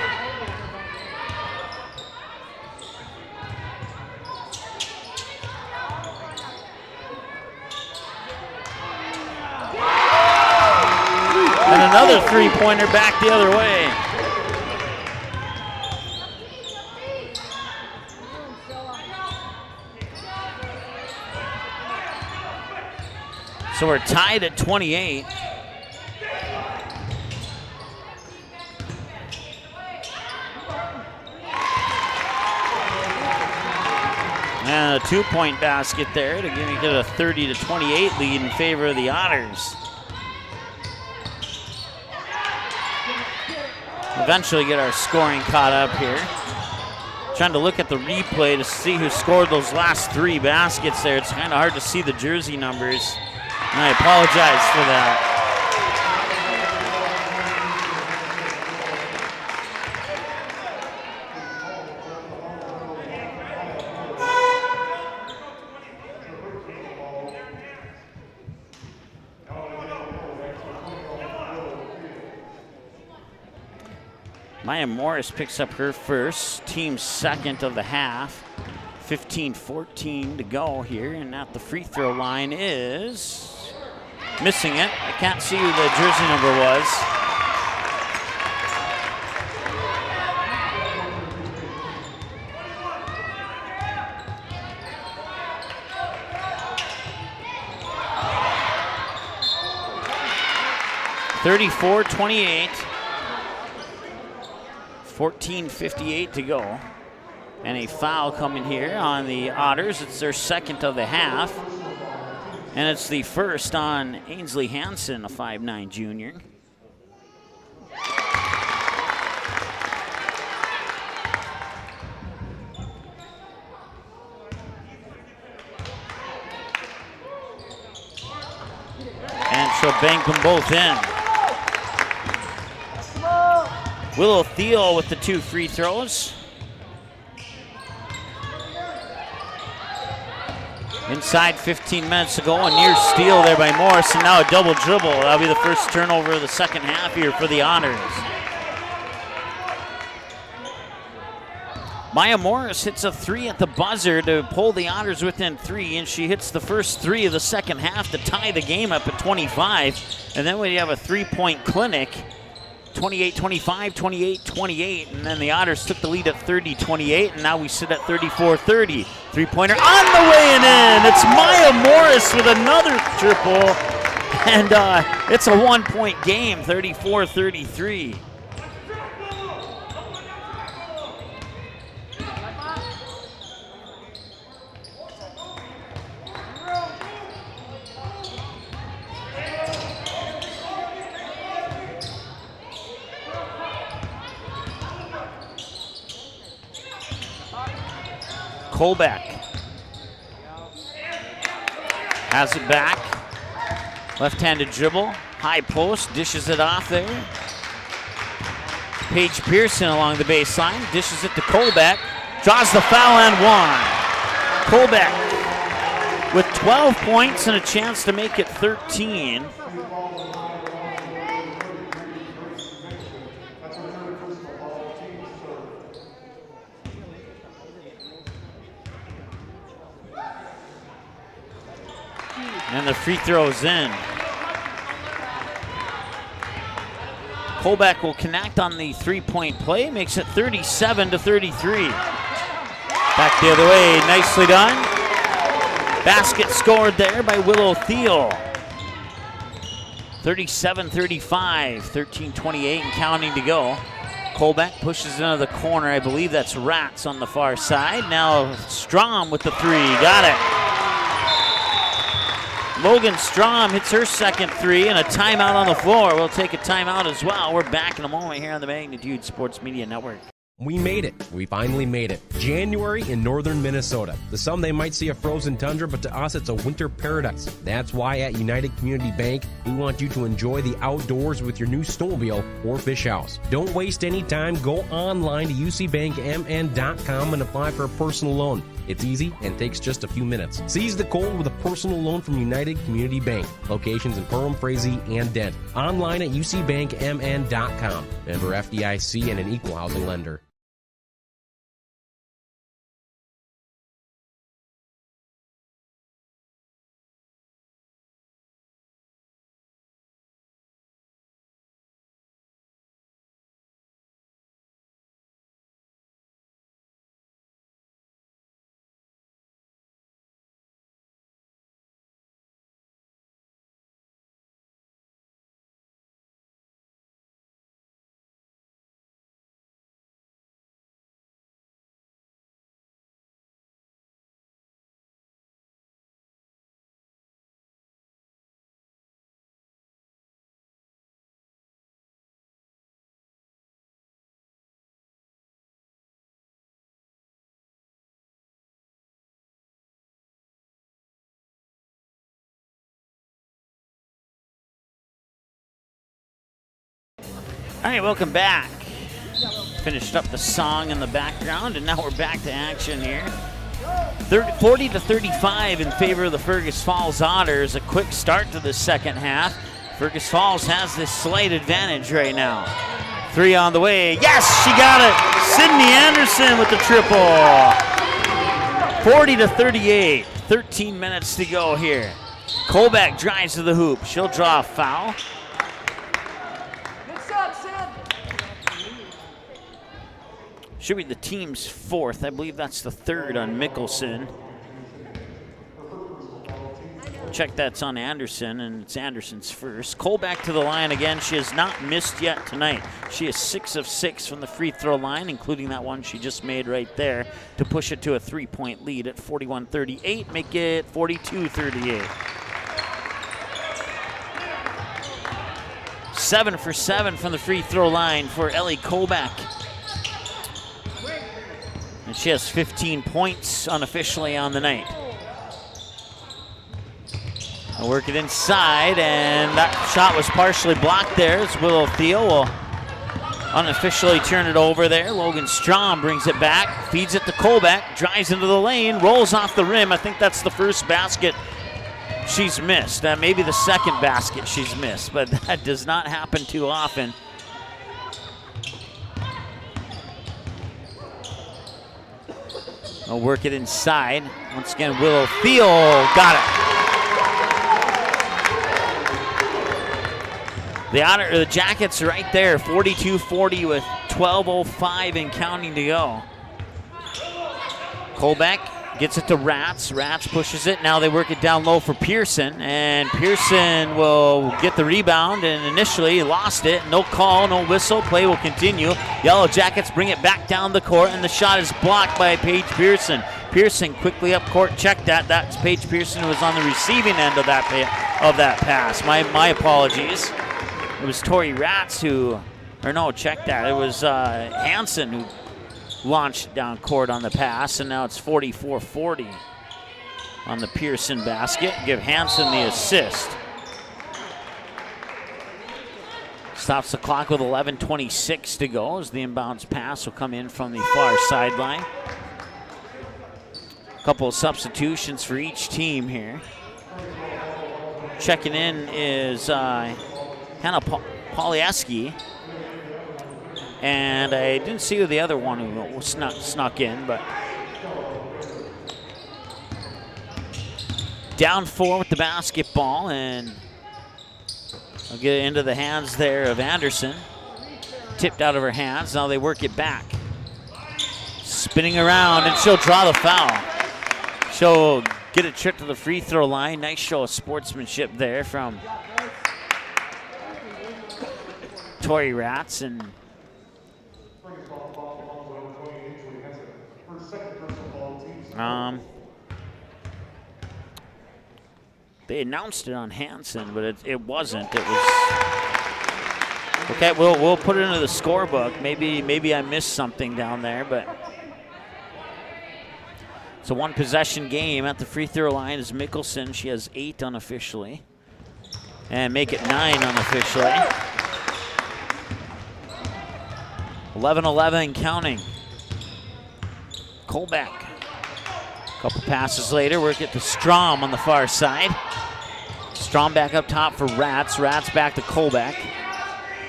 And another 3-pointer back the other way. So we're tied at 28. And a 2-point basket there to get a 30-28 lead in favor of the Otters. Eventually get our scoring caught up here. Trying to look at the replay to see who scored those last 3 baskets there. It's kind of hard to see the jersey numbers, and I apologize for that. Maya Morris picks up her first, team 2nd of the half. 15-14 to go here, and at the free throw line is missing it. I can't see who the jersey number was. (34-28). 14:58 to go. And a foul coming here on the Otters. It's their 2nd of the half. And it's the first on Ainsley Hansen, a 5'9" junior. And she'll bank them both in. Willow Thiel with the 2 free throws. Inside 15 minutes to go, a near steal there by Morris, and now a double dribble. That'll be the first turnover of the second half here for the Otters. Maya Morris hits a 3 at the buzzer to pull the Otters within 3, and she hits the first 3 of the second half to tie the game up at 25. And then we have a 3-point clinic. 28-25, 28-28, and then the Otters took the lead at 30-28, and now we sit at 34-30. 3-pointer on the way and in. It's Maya Morris with another triple, and it's a 1-point game, 34-33. Colbeck has it back. Left-handed dribble, high post, dishes it off there. Paige Pearson along the baseline, dishes it to Colbeck, draws the foul and 1. Colbeck with 12 points and a chance to make it 13. And the free throw's in. Colbeck will connect on the three-point play, makes it 37-33. Back the other way, nicely done. Basket scored there by Willow Thiel. 37-35, 13:28 and counting to go. Colbeck pushes into the corner. I believe that's Rats on the far side. Now Strom with the three. Got it. Logan Strom hits her second three, and a timeout on the floor. We'll take a timeout as well. We're back in a moment here on the Magnitude Sports Media Network. We made it. We finally made it. January in northern Minnesota. To some, they might see a frozen tundra, but to us, it's a winter paradise. That's why at United Community Bank, we want you to enjoy the outdoors with your new snowmobile or fish house. Don't waste any time. Go online to ucbankmn.com and apply for a personal loan. It's easy and takes just a few minutes. Seize the cold with a personal loan from United Community Bank. Locations in Perham, Frazee, and Dent. Online at ucbankmn.com. Member FDIC and an equal housing lender. All right, welcome back. Finished up the song in the background, and now we're back to action here. 40-35 in favor of the Fergus Falls Otters. A quick start to the second half. Fergus Falls has this slight advantage right now. Three on the way. Yes, she got it. Sydney Anderson with the triple. 40-38. 13 minutes to go here. Colbeck drives to the hoop. She'll draw a foul. Should be the team's fourth. I believe that's the third on Mickelson. Check that's on Anderson, and it's Anderson's first. Colbeck to the line again. She has not missed yet tonight. She is 6 of 6 from the free throw line, including that one she just made right there to push it to a 3-point lead at 41-38, make it 42-38. 7 for 7 from the free throw line for Ellie Colbeck. And she has 15 points unofficially on the night. I'll work it inside, and that shot was partially blocked there as Willow Thiel will unofficially turn it over there. Logan Strom brings it back, feeds it to Colbeck, drives into the lane, rolls off the rim. I think that's the first basket she's missed. Maybe the second basket she's missed, but that does not happen too often. I'll work it inside. Once again, Willow Thiel got it. The Jackets are right there, 42-40 with 12:05 and counting to go. Colbeck gets it to Rats. Rats pushes it. Now they work it down low for Pearson, and Pearson will get the rebound, and initially lost it. No call, no whistle. Play will continue. Yellow Jackets bring it back down the court, and the shot is blocked by Paige Pearson. Pearson quickly up court, checked that. That's Paige Pearson who was on the receiving end of that pass. My apologies. It was Tori Rats who, or no, check that. It was Hansen who launched down court on the pass, and now it's 44-40 on the Pearson basket. Give Hansen the assist. Stops the clock with 11:26 to go as the inbounds pass will come in from the far sideline. A couple of substitutions for each team here. Checking in is Hannah Polieski. And I didn't see who the other one who snuck in, but down 4 with the basketball, and I'll get it into the hands there of Anderson. tipped out of her hands. Now they work it back. Spinning around, and she'll draw the foul. She'll get a trip to the free throw line. Nice show of sportsmanship there from Tori Ratz. And they announced it on Hansen, but it wasn't. It was okay. We'll put it into the scorebook. Maybe I missed something down there, but it's a one possession game. At the free throw line is Mickelson. She has 8 unofficially, and make it 9 unofficially. 11-11 counting. Kolbeck. A couple passes later, work it to Strom on the far side. Strom back up top for Ratz. Ratz back to Kolbeck.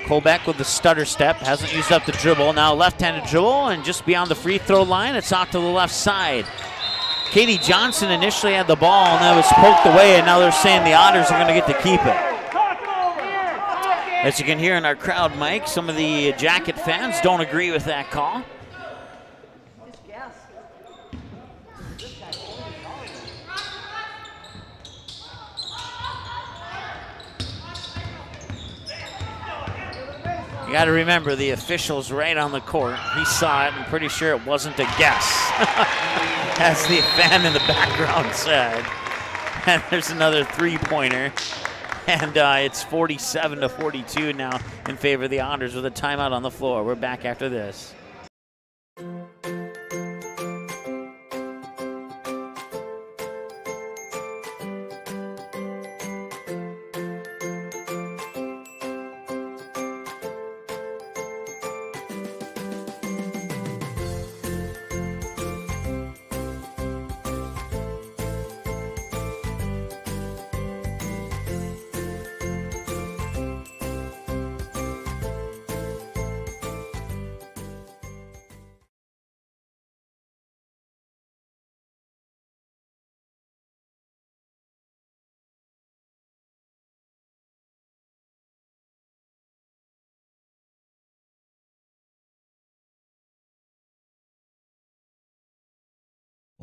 Kolbeck with the stutter step, hasn't used up the dribble. Now left-handed dribble, and just beyond the free throw line, it's off to the left side. Katie Johnson initially had the ball, and that was poked away, and now they're saying the Otters are going to get to keep it. As you can hear in our crowd, Mike, some of the Jacket fans don't agree with that call. You got to remember, the official's right on the court. He saw it. I'm pretty sure it wasn't a guess, as the fan in the background said. And there's another three-pointer. And it's 47-42 now in favor of the Otters with a timeout on the floor. We're back after this.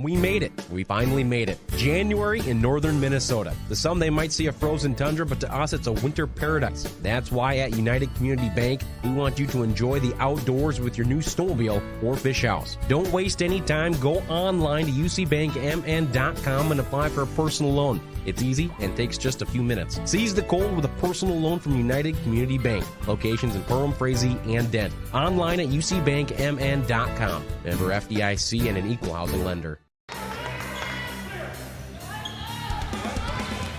We made it. We finally made it. January in northern Minnesota. To some, they might see a frozen tundra, but to us, it's a winter paradise. That's why at United Community Bank, we want you to enjoy the outdoors with your new snowmobile or fish house. Don't waste any time. Go online to ucbankmn.com and apply for a personal loan. It's easy and takes just a few minutes. Seize the cold with a personal loan from United Community Bank. Locations in Perham, Frazee, and Dent. Online at ucbankmn.com. Member FDIC and an equal housing lender.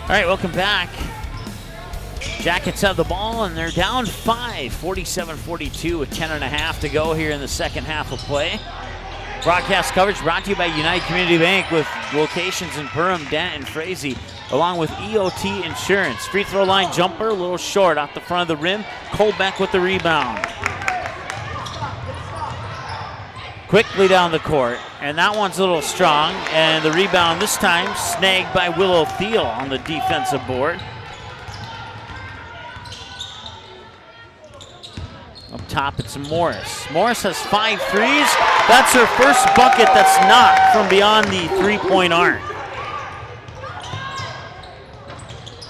All right, welcome back. Jackets have the ball, and they're down 5, 47-42 with 10.5 to go here in the second half of play. Broadcast coverage brought to you by United Community Bank with locations in Perham, Dent, and Frazee, along with EOT Insurance. Free throw line jumper, a little short off the front of the rim. Kolbeck with the rebound. Quickly down the court, and that one's a little strong, and the rebound this time snagged by Willow Thiel on the defensive board. Up top, it's Morris. Morris has 5 threes. That's her first bucket that's not from beyond the three-point arc.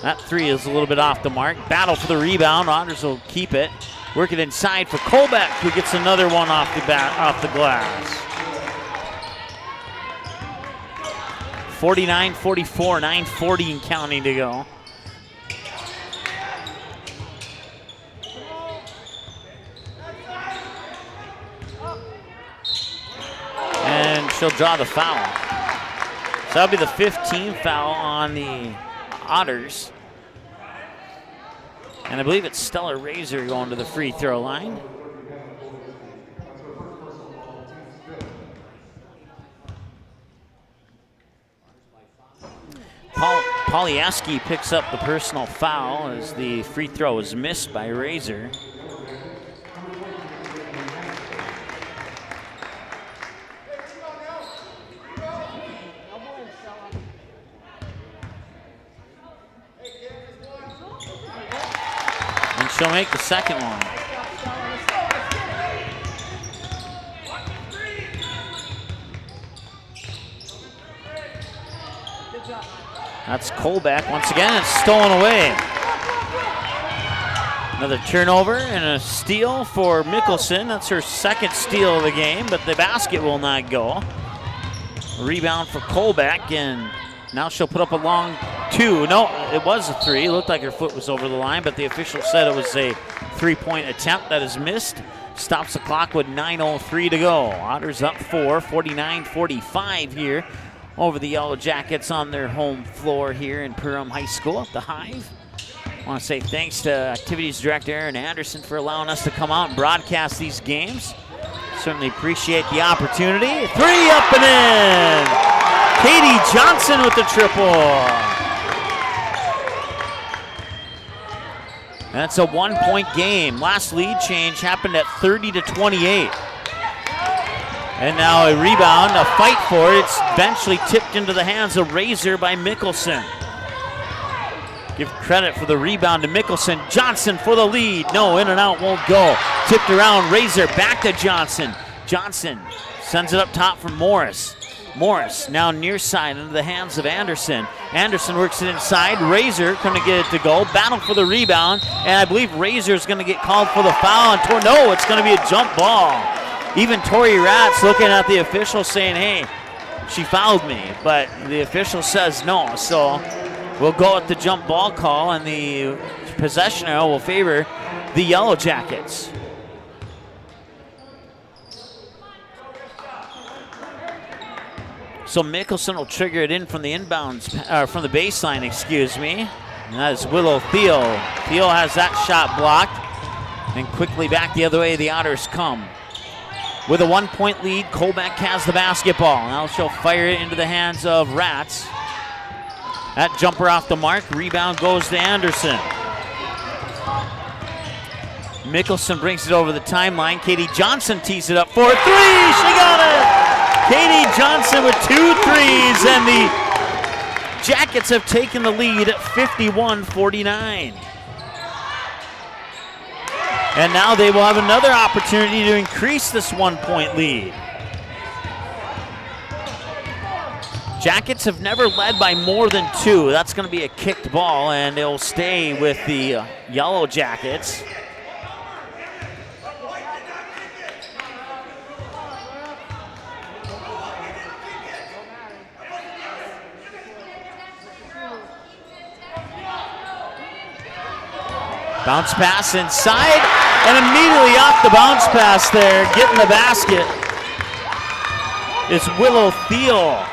That 3 is a little bit off the mark. Battle for the rebound. Otters will keep it. Work it inside for Kolbeck, who gets another one off the glass. 49-44, 9:40 and counting to go. And she'll draw the foul. So that'll be the 15th foul on the Otters. And I believe it's Stella Razor going to the free throw line. Polieski picks up the personal foul as the free throw is missed by Razor. She'll make the second one. That's Colbeck once again. It's stolen away. Another turnover and a steal for Mickelson. That's her second steal of the game, but the basket will not go. Rebound for Colbeck, and now she'll put up a long 2. No, it was a 3. It looked like her foot was over the line, but the official said it was a 3-point attempt that is missed. Stops the clock with 9:03 to go. Otters up 4, 49-45 here over the Yellow Jackets on their home floor here in Perham High School at the Hive. I want to say thanks to Activities Director Aaron Anderson for allowing us to come out and broadcast these games. Certainly appreciate the opportunity. 3 up and in. Katie Johnson with the triple. That's a 1-point game. Last lead change happened at 30-28. And now a rebound, a fight for it. It's eventually tipped into the hands of Razor by Mickelson. Give credit for the rebound to Mickelson. Johnson for the lead. No, in and out won't go. Tipped around, Razor back to Johnson. Johnson sends it up top for Morris. Morris now near side into the hands of Anderson. Anderson works it inside. Razor going to get it to go. Battle for the rebound. And I believe Razor is going to get called for the foul. And no, it's going to be a jump ball. Even Tori Ratz looking at the official saying, hey, she fouled me. But the official says no. So we'll go with the jump ball call, and the possession arrow will favor the Yellow Jackets. So Mickelson will trigger it in from the inbounds, from the baseline, excuse me. And that is Willow Thiel. Thiel has that shot blocked. And quickly back the other way, the Otters come. With a 1-point lead, Colbeck has the basketball. Now she'll fire it into the hands of Ratz. That jumper off the mark. Rebound goes to Anderson. Mickelson brings it over the timeline. Katie Johnson tees it up for a 3. She got it! Katie Johnson with 2 threes, and the Jackets have taken the lead at 51-49. And now they will have another opportunity to increase this 1-point lead. Jackets have never led by more than 2. That's going to be a kicked ball, and it will stay with the Yellow Jackets. Bounce pass inside, and immediately off the bounce pass there, getting the basket, is Willow Thiel.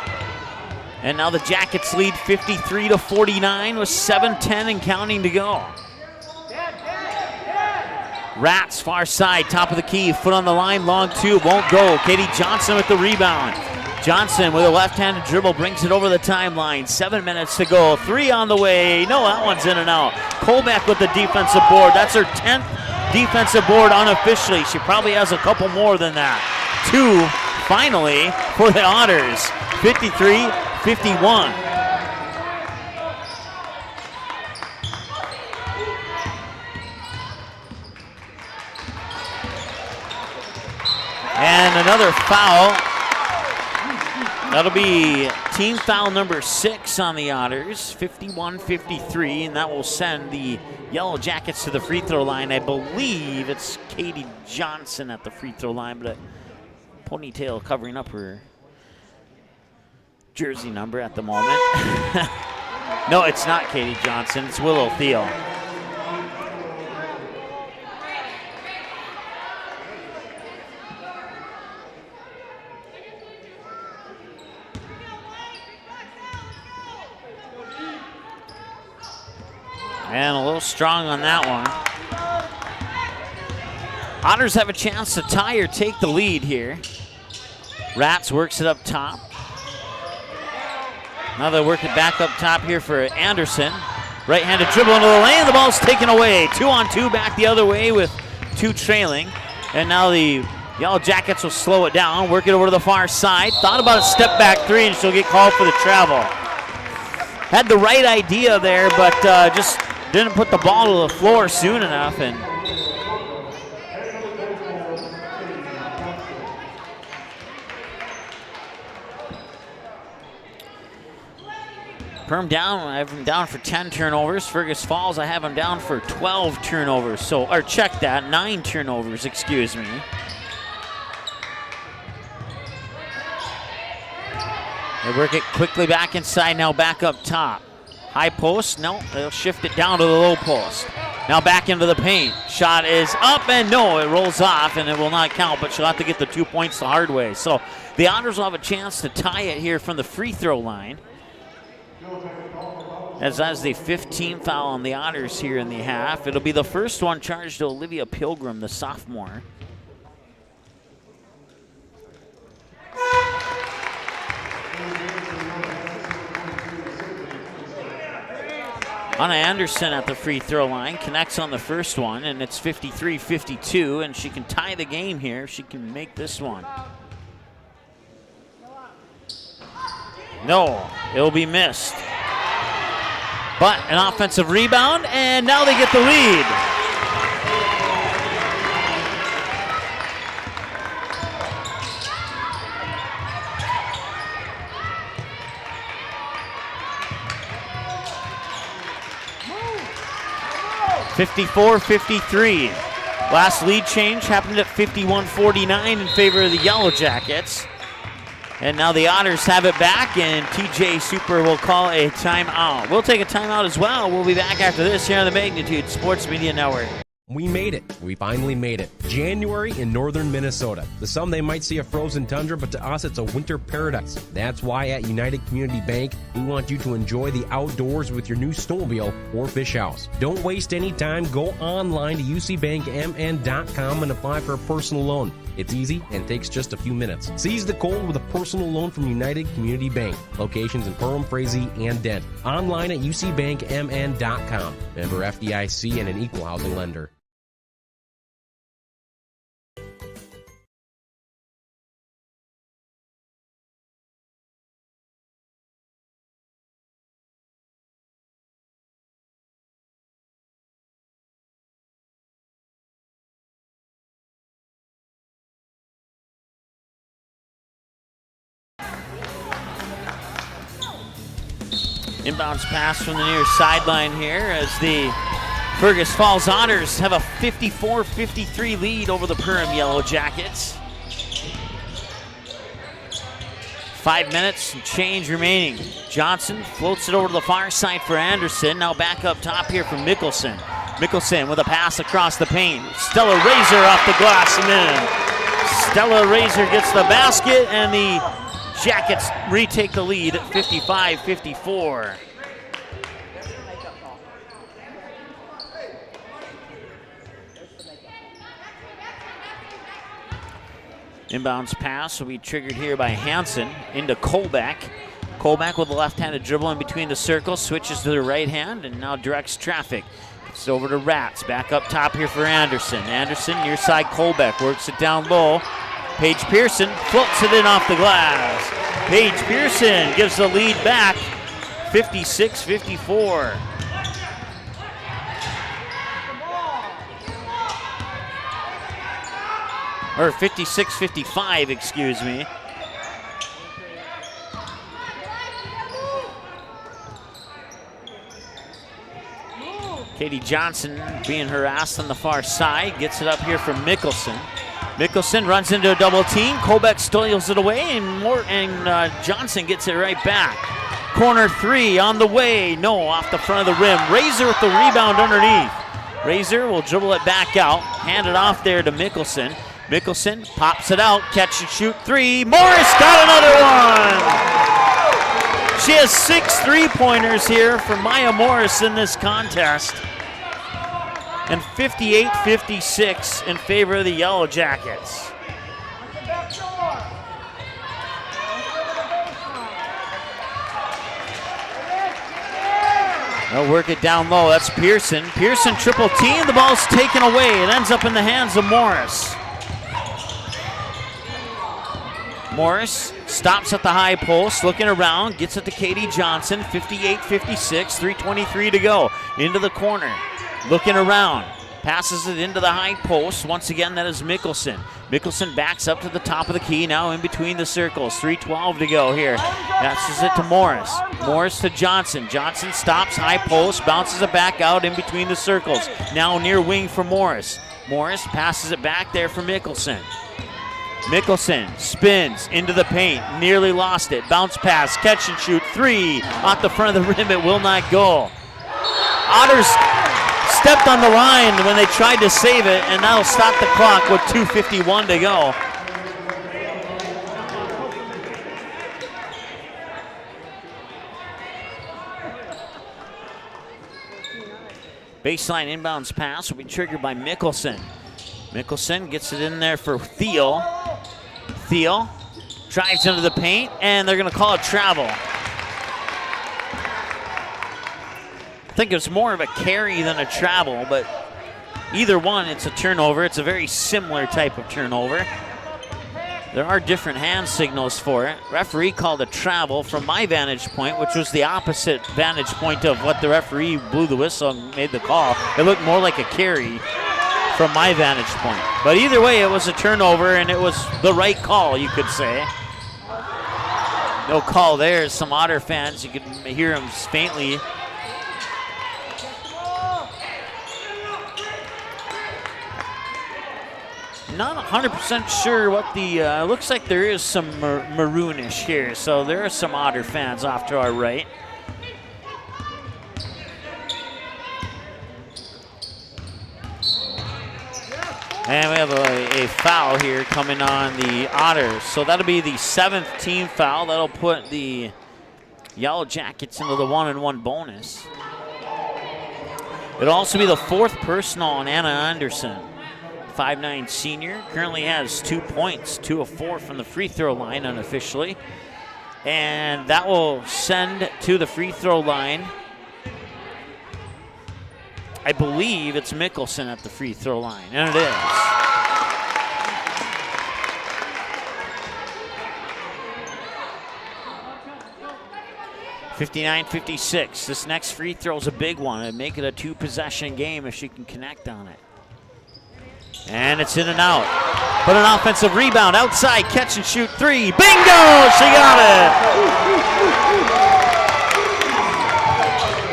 And now the Jackets lead 53-49 with 7:10 and counting to go. Ratz, far side, top of the key, foot on the line, long 2, won't go. Katie Johnson with the rebound. Johnson with a left-handed dribble brings it over the timeline. 7 minutes to go. 3 on the way. No, that one's in and out. Colbeck with the defensive board. That's her 10th defensive board unofficially. She probably has a couple more than that. 2 finally for the Otters. 53-51. And another foul. That'll be team foul number 6 on the Otters, 51-53, and that will send the Yellow Jackets to the free throw line. I believe it's Katie Johnson at the free throw line, but a ponytail covering up her jersey number at the moment. No, it's not Katie Johnson, it's Willow Thiel. And a little strong on that one. Otters have a chance to tie or take the lead here. Ratz works it up top. Now they work it back up top here for Anderson. Right-handed dribble into the lane. The ball's taken away. 2-on-2 back the other way with 2 trailing. And now the Yellow Jackets will slow it down, work it over to the far side. Thought about a step back 3, and she'll get called for the travel. Had the right idea there, but just didn't put the ball to the floor soon enough. And Perham down, I have him down for 10 turnovers. Fergus Falls, I have him down for 12 turnovers. So, or check that, 9 turnovers, excuse me. They work it quickly back inside, now back up top. High post, no, they'll shift it down to the low post. Now back into the paint. Shot is up and no, it rolls off and it will not count, but she'll have to get the 2 points the hard way. So the Otters will have a chance to tie it here from the free throw line. As that's the 15th foul on the Otters here in the half. It'll be the first one charged to Olivia Pilgrim, the sophomore. Anna Anderson at the free throw line, connects on the first one, and it's 53-52, and she can tie the game here if she can make this one. No, it'll be missed. But an offensive rebound, and now they get the lead. (54-53). Last lead change happened at 51-49 in favor of the Yellow Jackets. And now the Otters have it back, and TJ Super will call a timeout. We'll take a timeout as well. We'll be back after this here on the Magnitude Sports Media Network. We made it. We finally made it. January in northern Minnesota. To some, they might see a frozen tundra, but to us, it's a winter paradise. That's why at United Community Bank, we want you to enjoy the outdoors with your new snowmobile or fish house. Don't waste any time. Go online to ucbankmn.com and apply for a personal loan. It's easy and takes just a few minutes. Seize the cold with a personal loan from United Community Bank. Locations in Perham, Frazee, and Dent. Online at ucbankmn.com. Member FDIC and an equal housing lender. Inbounds pass from the near sideline here as the Fergus Falls Otters have a 54-53 lead over the Perham Yellow Jackets. 5 minutes and change remaining. Johnson floats it over to the far side for Anderson. Now back up top here for Mickelson. Mickelson with a pass across the paint. Stella Razor off the glass and in. Stella Razor gets the basket, and the Jackets retake the lead at 55-54. Inbounds pass will be triggered here by Hansen into Kolbeck. Kolbeck with a left-handed dribble in between the circles, switches to the right hand, and now directs traffic. It's over to Rats, back up top here for Anderson. Anderson near side Kolbeck, works it down low. Paige Pearson floats it in off the glass. Paige Pearson gives the lead back, 56-54. Or 56-55, excuse me. Katie Johnson being harassed on the far side, gets it up here from Mickelson. Mickelson runs into a double team. Kolbeck steals it away, and Johnson gets it right back. Corner three on the way. No, off the front of the rim. Razor with the rebound underneath. Razor will dribble it back out, hand it off there to Mickelson. Mickelson pops it out, catch and shoot three. Morris got another one. She has 6 3-pointers here for Maya Morris in this contest. And 58-56 in favor of the Yellow Jackets. They'll work it down low. That's Pearson. Pearson triple T, and the ball's taken away. It ends up in the hands of Morris. Morris stops at the high post, looking around, gets it to Katie Johnson. 58-56, 3:23 to go. Into the corner. Looking around. Passes it into the high post. Once again, that is Mickelson. Mickelson backs up to the top of the key, now in between the circles. 3:12 to go here. Passes it to Morris. Morris to Johnson. Johnson stops, high post, bounces it back out in between the circles. Now near wing for Morris. Morris passes it back there for Mickelson. Mickelson spins into the paint, nearly lost it. Bounce pass, catch and shoot, 3 off the front of the rim. It will not go. Otters stepped on the line when they tried to save it, and that'll stop the clock with 2:51 to go. Baseline inbounds pass will be triggered by Mickelson. Mickelson gets it in there for Thiel. Thiel drives into the paint, and they're going to call it travel. I think it's more of a carry than a travel, but either one, it's a turnover. It's a very similar type of turnover. There are different hand signals for it. Referee called a travel from my vantage point, which was the opposite vantage point of what the referee blew the whistle and made the call. It looked more like a carry from my vantage point. But either way, it was a turnover, and it was the right call, you could say. No call there. Some Otter fans, you could hear them faintly. Not 100% sure what the, looks like there is some maroonish here, so there are some Otter fans off to our right. And we have a foul here coming on the Otters. So that'll be the 7th team foul. That'll put the Yellow Jackets into the 1-and-1 bonus. It'll also be the 4th personal on Anna Anderson. 5'9" senior, currently has 2 points, 2 of 4 from the free throw line unofficially. And that will send to the free throw line, I believe it's Mickelson at the free throw line, and it is. (59-56). This next free throw is a big one. It'd make it a 2-possession game if she can connect on it. And it's in and out. But an offensive rebound outside, catch and shoot 3. Bingo! She got it!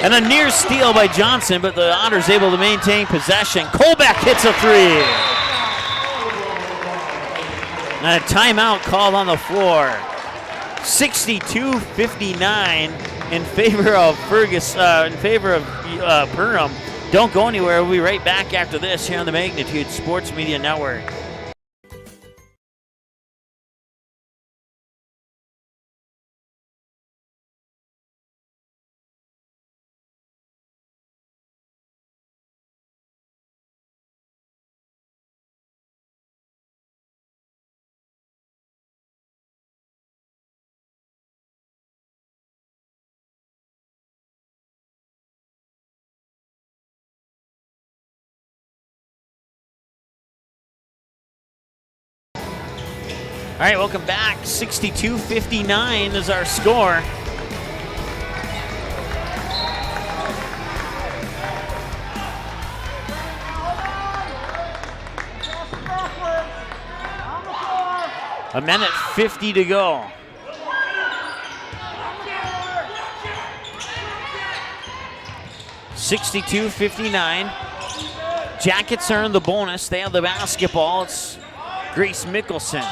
And a near steal by Johnson, but the Otters able to maintain possession. Colbeck hits a 3. And a timeout called on the floor. 62-59 in favor of Fergus, in favor of Perham. Don't go anywhere. We'll be right back after this here on the Magnitude Sports Media Network. All right, welcome back. 62-59 is our score. A minute 50 to go. (62-59). Jackets earn the bonus. They have the basketball. It's Grace Mickelson.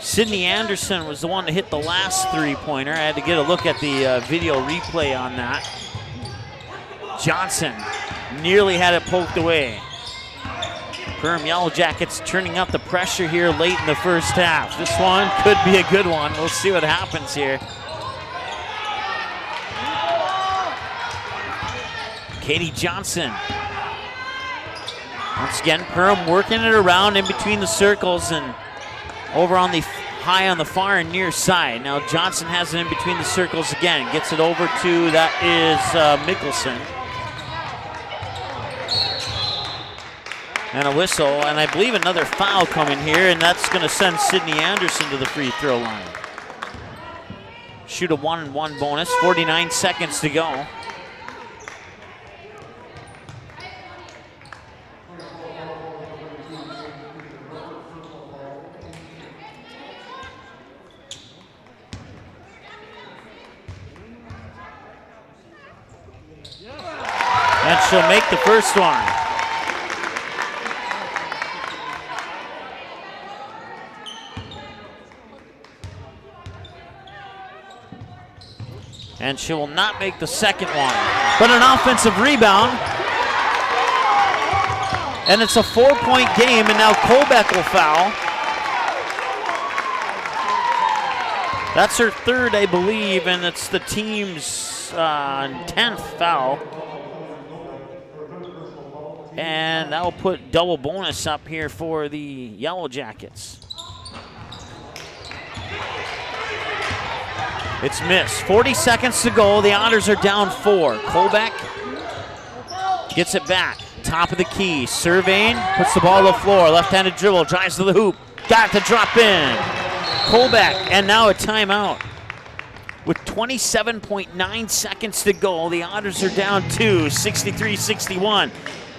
Sydney Anderson was the one to hit the last three-pointer. I had to get a look at the video replay on that. Johnson nearly had it poked away. Perham Yellow Jackets turning up the pressure here late in the first half. This one could be a good one. We'll see what happens here. Katie Johnson. Once again, Perham working it around in between the circles and over on the high on the far and near side. Now Johnson has it in between the circles again. Gets it over to, that is Mickelson. And a whistle, and I believe another foul coming here, and that's going to send Sydney Anderson to the free throw line. shoot a 1-1 bonus. 49 seconds to go. And she'll make the first one. And she will not make the second one. But an offensive rebound. And it's a 4-point game, and now Colbeck will foul. That's her third, I believe, and it's the team's 10th foul. And that will put double bonus up here for the Yellow Jackets. It's missed. 40 seconds to go. The Otters are down 4. Colbeck gets it back. Top of the key. Surveying. Puts the ball on the floor. Left-handed dribble. Drives to the hoop. Got it to drop in. Colbeck. And now a timeout. With 27.9 seconds to go, the Otters are down 2. 63-61.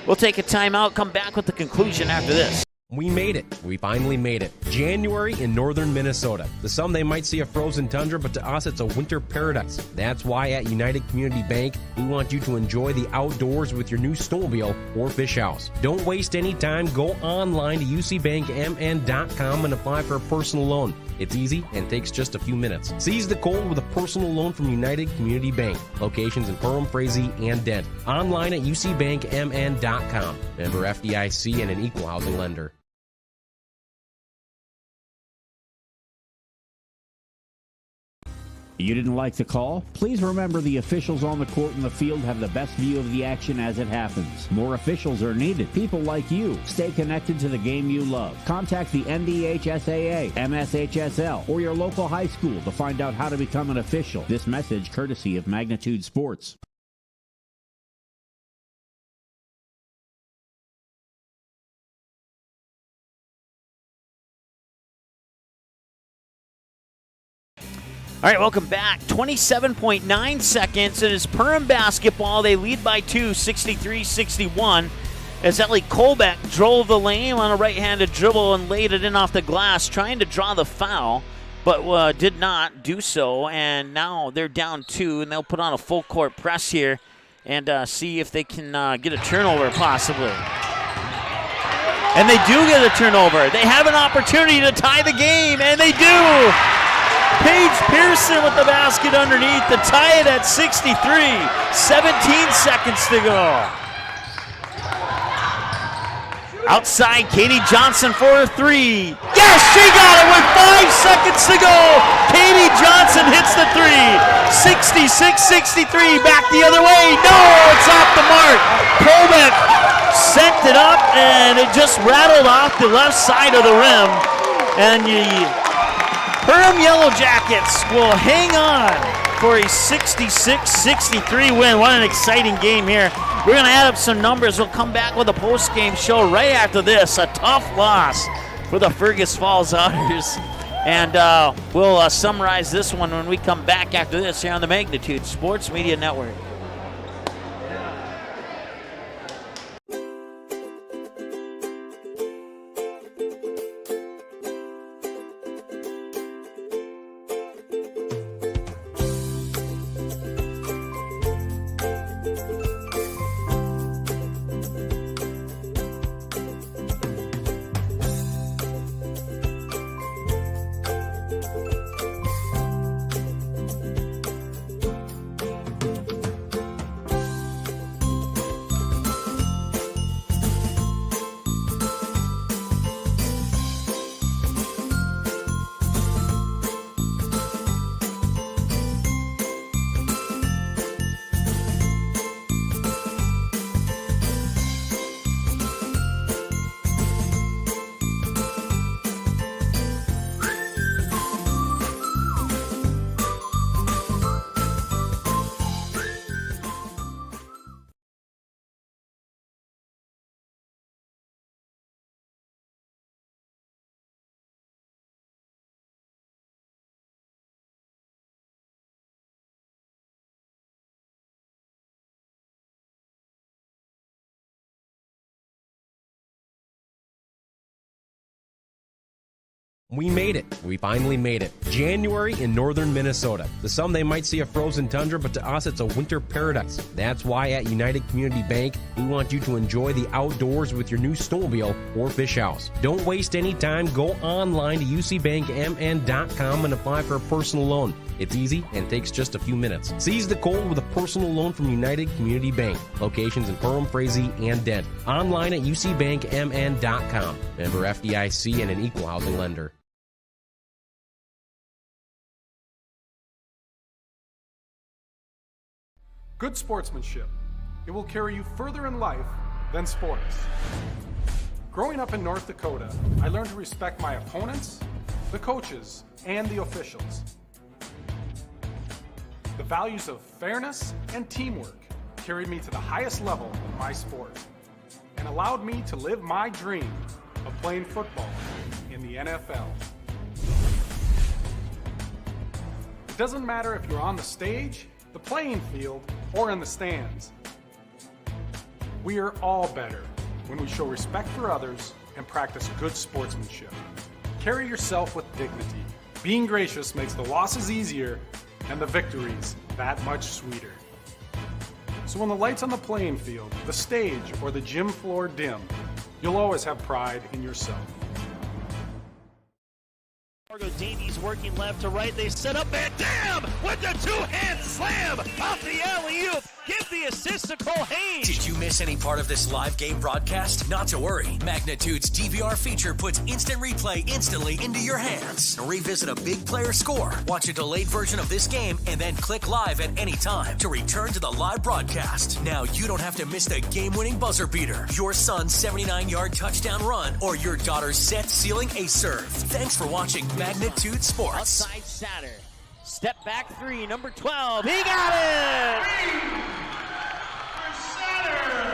We'll take a timeout. Come back with the conclusion after this. We made it. We finally made it. January in northern Minnesota. To some, they might see a frozen tundra, but to us, it's a winter paradise. That's why at United Community Bank, we want you to enjoy the outdoors with your new snowmobile or fish house. Don't waste any time. Go online to ucbankmn.com and apply for a personal loan. It's easy and takes just a few minutes. Seize the cold with a personal loan from United Community Bank. Locations in Perham, Frazee, and Dent. Online at ucbankmn.com. Member FDIC and an equal housing lender. You didn't like the call? Please remember the officials on the court and the field have the best view of the action as it happens. More officials are needed. People like you. Stay connected to the game you love. Contact the NDHSAA, MSHSL, or your local high school to find out how to become an official. This message courtesy of Magnitude Sports. All right, welcome back. 27.9 seconds. It is Perham basketball. They lead by 2, 63-61. As Ellie Colbeck drove the lane on a right-handed dribble and laid it in off the glass, trying to draw the foul, but did not do so. And now they're down 2, and they'll put on a full-court press here and see if they can get a turnover possibly. And they do get a turnover. They have an opportunity to tie the game, and they do. Paige Pearson with the basket underneath to tie it at 63. 17 seconds to go. Outside, Katie Johnson for a 3. Yes, she got it with 5 seconds to go. Katie Johnson hits the 3. 66-63, back the other way. No, it's off the mark. Colbeck sent it up, and it just rattled off the left side of the rim. And Perham Yellow Jackets will hang on for a 66-63 win. What an exciting game here. We're going to add up some numbers. We'll come back with a post-game show right after this. A tough loss for the Fergus Falls Otters. And we'll summarize this one when we come back after this here on the Magnitude Sports Media Network. We made it. We finally made it. January in northern Minnesota. To some, they might see a frozen tundra, but to us, it's a winter paradise. That's why at United Community Bank, we want you to enjoy the outdoors with your new snowmobile or fish house. Don't waste any time. Go online to ucbankmn.com and apply for a personal loan. It's easy and takes just a few minutes. Seize the cold with a personal loan from United Community Bank. Locations in Perham, Frazee, and Dent. Online at ucbankmn.com. Member FDIC and an equal housing lender. Good sportsmanship. It will carry you further in life than sports. Growing up in North Dakota, I learned to respect my opponents, the coaches, and the officials. The values of fairness and teamwork carried me to the highest level in my sport and allowed me to live my dream of playing football in the NFL. It doesn't matter if you're on the stage, the playing field, or in the stands. We are all better when we show respect for others and practice good sportsmanship. Carry yourself with dignity. Being gracious makes the losses easier and the victories that much sweeter. So when the lights on the playing field, the stage, or the gym floor dim, you'll always have pride in yourself. Davies working left to right. They set up Van Dam with the two-hand slam off the alley-oop. Give the assist to Cole Haynes. Did you miss any part of this live game broadcast? Not to worry. Magnitude's DVR feature puts instant replay instantly into your hands. Revisit a big player score, watch a delayed version of this game, and then click live at any time to return to the live broadcast. Now you don't have to miss the game-winning buzzer beater, your son's 79-yard touchdown run, or your daughter's set-sealing ace serve. Thanks for watching Magnitude Sports. Outside Satter. Step back three, number 12. He got it!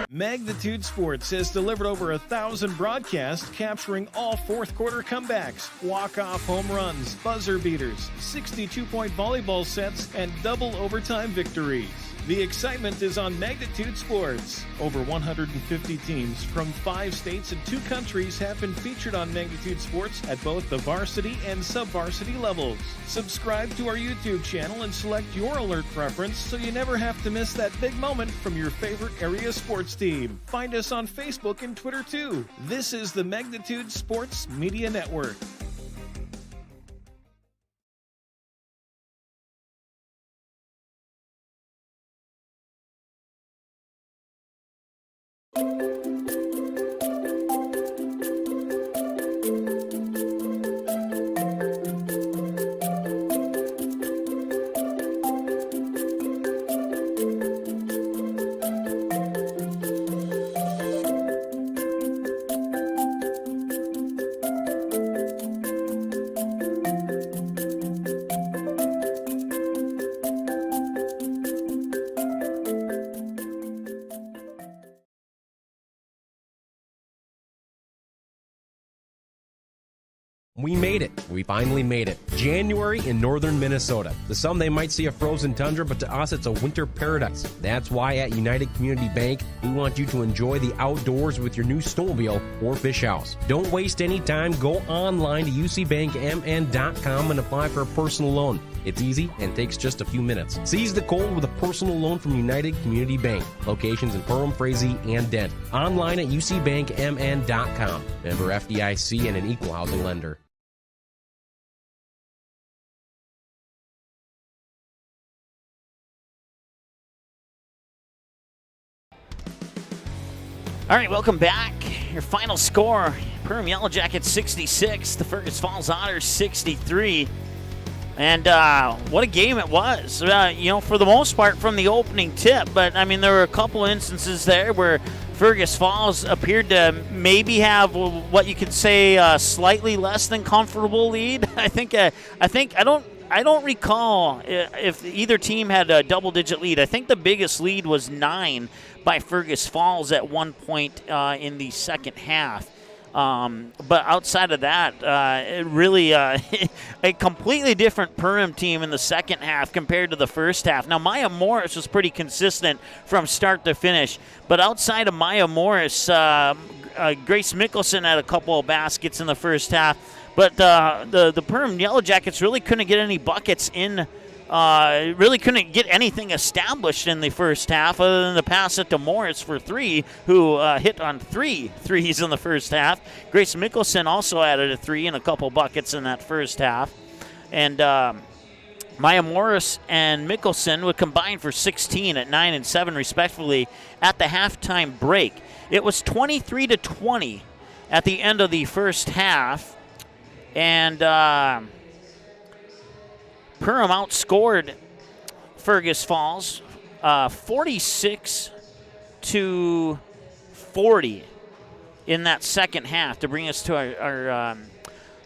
Magnitude Sports has delivered over 1,000 broadcasts capturing all fourth quarter comebacks, walk-off home runs, buzzer beaters, 62-point volleyball sets, and double overtime victories. The excitement is on Magnitude Sports. Over 150 teams from 5 states and 2 countries have been featured on Magnitude Sports at both the varsity and sub-varsity levels. Subscribe to our YouTube channel and select your alert preference so you never have to miss that big moment from your favorite area sports team. Find us on Facebook and Twitter too. This is the Magnitude Sports Media Network. We made it. We finally made it. January in northern Minnesota. To some, they might see a frozen tundra, but to us, it's a winter paradise. That's why at United Community Bank, we want you to enjoy the outdoors with your new snowmobile or fish house. Don't waste any time. Go online to ucbankmn.com and apply for a personal loan. It's easy and takes just a few minutes. Seize the cold with a personal loan from United Community Bank. Locations in Perham, Frazee, and Dent. Online at ucbankmn.com. Member FDIC and an equal housing lender. All right, welcome back. Your final score, Perham Yellow Jackets 66, the Fergus Falls Otters 63. And what a game it was, for the most part from the opening tip. But, I mean, there were a couple instances there where Fergus Falls appeared to maybe have what you could say a slightly less than comfortable lead. I don't recall if either team had a double-digit lead. I think the biggest lead was 9 by Fergus Falls at one point in the second half. But outside of that, it really a completely different Perham team in the second half compared to the first half. Now, Maya Morris was pretty consistent from start to finish. But outside of Maya Morris, Grace Mickelson had a couple of baskets in the first half. But the Perham Yellow Jackets really couldn't get any buckets in. Really couldn't get anything established in the first half other than the pass it to Morris for 3, who hit on 3 threes in the first half. Grace Mickelson also added a 3 and a couple buckets in that first half. And Maya Morris and Mickelson would combine for 16 at 9 and 7 respectively at the halftime break. It was 23-20 at the end of the first half, and Perham outscored Fergus Falls 46-40 in that second half to bring us to our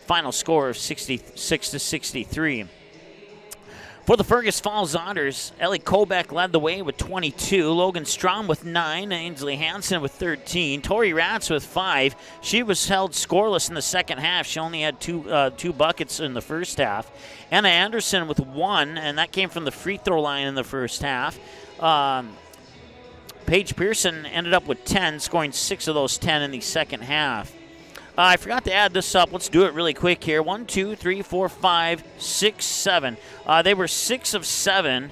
final score of 66-63. For the Fergus Falls Otters, Ellie Kobeck led the way with 22, Logan Strom with 9, Ainsley Hansen with 13, Tori Ratz with 5. She was held scoreless in the second half. She only had two buckets in the first half. Anna Anderson with 1, and that came from the free throw line in the first half. Paige Pearson ended up with 10, scoring 6 of those 10 in the second half. I forgot to add this up. Let's do it really quick here. 1, 2, 3, 4, 5, 6, 7. They were 6 of 7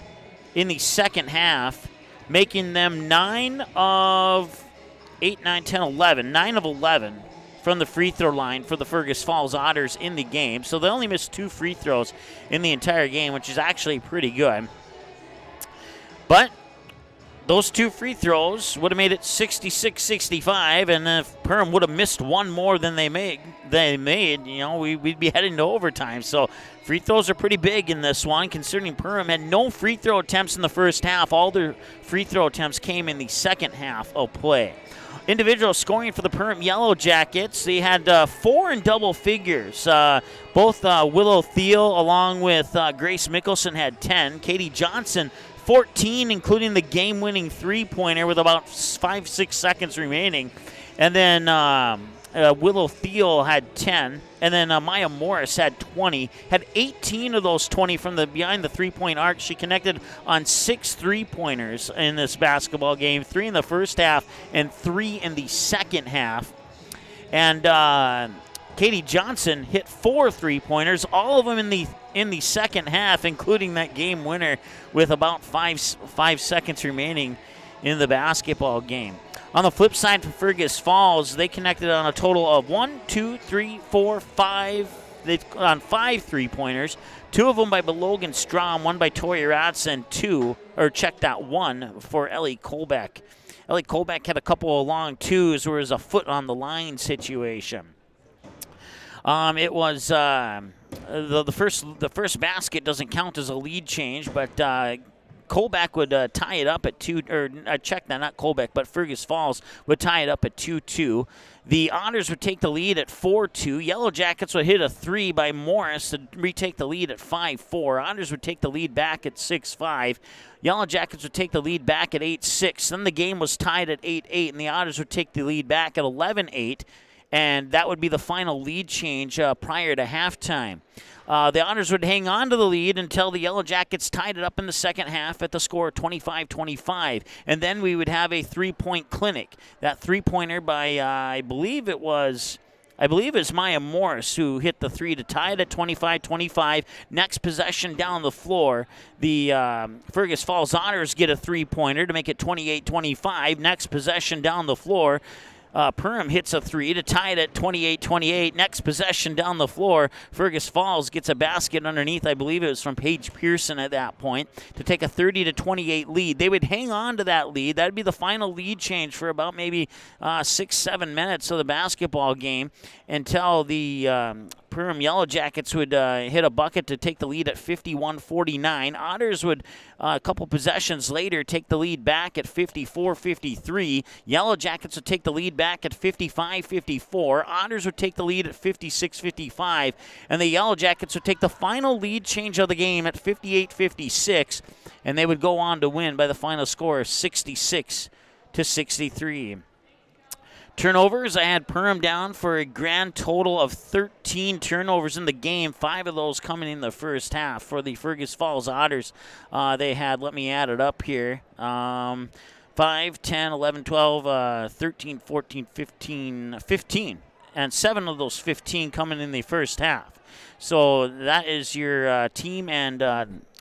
in the second half, making them 9 of 8, 9, 10, 11. 9 of 11 from the free throw line for the Fergus Falls Otters in the game. So they only missed 2 free throws in the entire game, which is actually pretty good. But those 2 free throws would have made it 66-65, and if Perham would have missed one more than they made, you know, we'd be heading to overtime. So free throws are pretty big in this one, considering Perham had no free throw attempts in the first half. All their free throw attempts came in the second half of play. Individual scoring for the Perham Yellow Jackets, they had 4 in double figures. Both Willow Thiel along with Grace Mickelson had 10. Katie Johnson 14, including the game-winning three-pointer with about 5-6 seconds remaining. And then Willow Thiel had 10. And then Maya Morris had 20. Had 18 of those 20 from behind the three-point arc. She connected on 6 three-pointers in this basketball game. 3 in the first half and 3 in the second half. And Katie Johnson hit 4 three-pointers, all of them in the second half, including that game winner with about 5 seconds remaining in the basketball game. On the flip side for Fergus Falls, they connected on a total of 1, 2, 3, 4, 5. On 5 three-pointers, 2 of them by Logan Strom, 1 by Tori Ratz, and 1 for Ellie Kobeck. Ellie Kobeck had a couple of long 2s where it was a foot on the line situation. It was the first basket doesn't count as a lead change, but Kobeck would tie it up at 2. Or check that, not Kobeck, but Fergus Falls would tie it up at 2-2. The Otters would take the lead at 4-2. Yellow Jackets would hit a 3 by Morris to retake the lead at 5-4. Otters would take the lead back at 6-5. Yellow Jackets would take the lead back at 8-6. Then the game was tied at 8-8, and the Otters would take the lead back at 11-8. And that would be the final lead change prior to halftime. The Otters would hang on to the lead until the Yellow Jackets tied it up in the second half at the score of 25-25. And then we would have a three-point clinic. That three-pointer by, I believe it was Maya Morris who hit the 3 to tie it at 25-25. Next possession down the floor, the Fergus Falls Otters get a three-pointer to make it 28-25. Next possession down the floor, Perham hits a 3 to tie it at 28-28. Next possession down the floor, Fergus Falls gets a basket underneath. I believe it was from Paige Pearson at that point to take a 30-28 lead. They would hang on to that lead. That would be the final lead change for about maybe 6-7 minutes of the basketball game until the Perham Yellow Jackets would hit a bucket to take the lead at 51-49. Otters would, a couple possessions later, take the lead back at 54-53. Yellow Jackets would take the lead back at 55-54. Otters would take the lead at 56-55. And the Yellow Jackets would take the final lead change of the game at 58-56. And they would go on to win by the final score of 66-63. Turnovers, I had Perham down for a grand total of 13 turnovers in the game, 5 of those coming in the first half. For the Fergus Falls Otters, they had, let me add it up here, 5, 10, 11, 12, 13, 14, 15, and 7 of those 15 coming in the first half. So that is your team and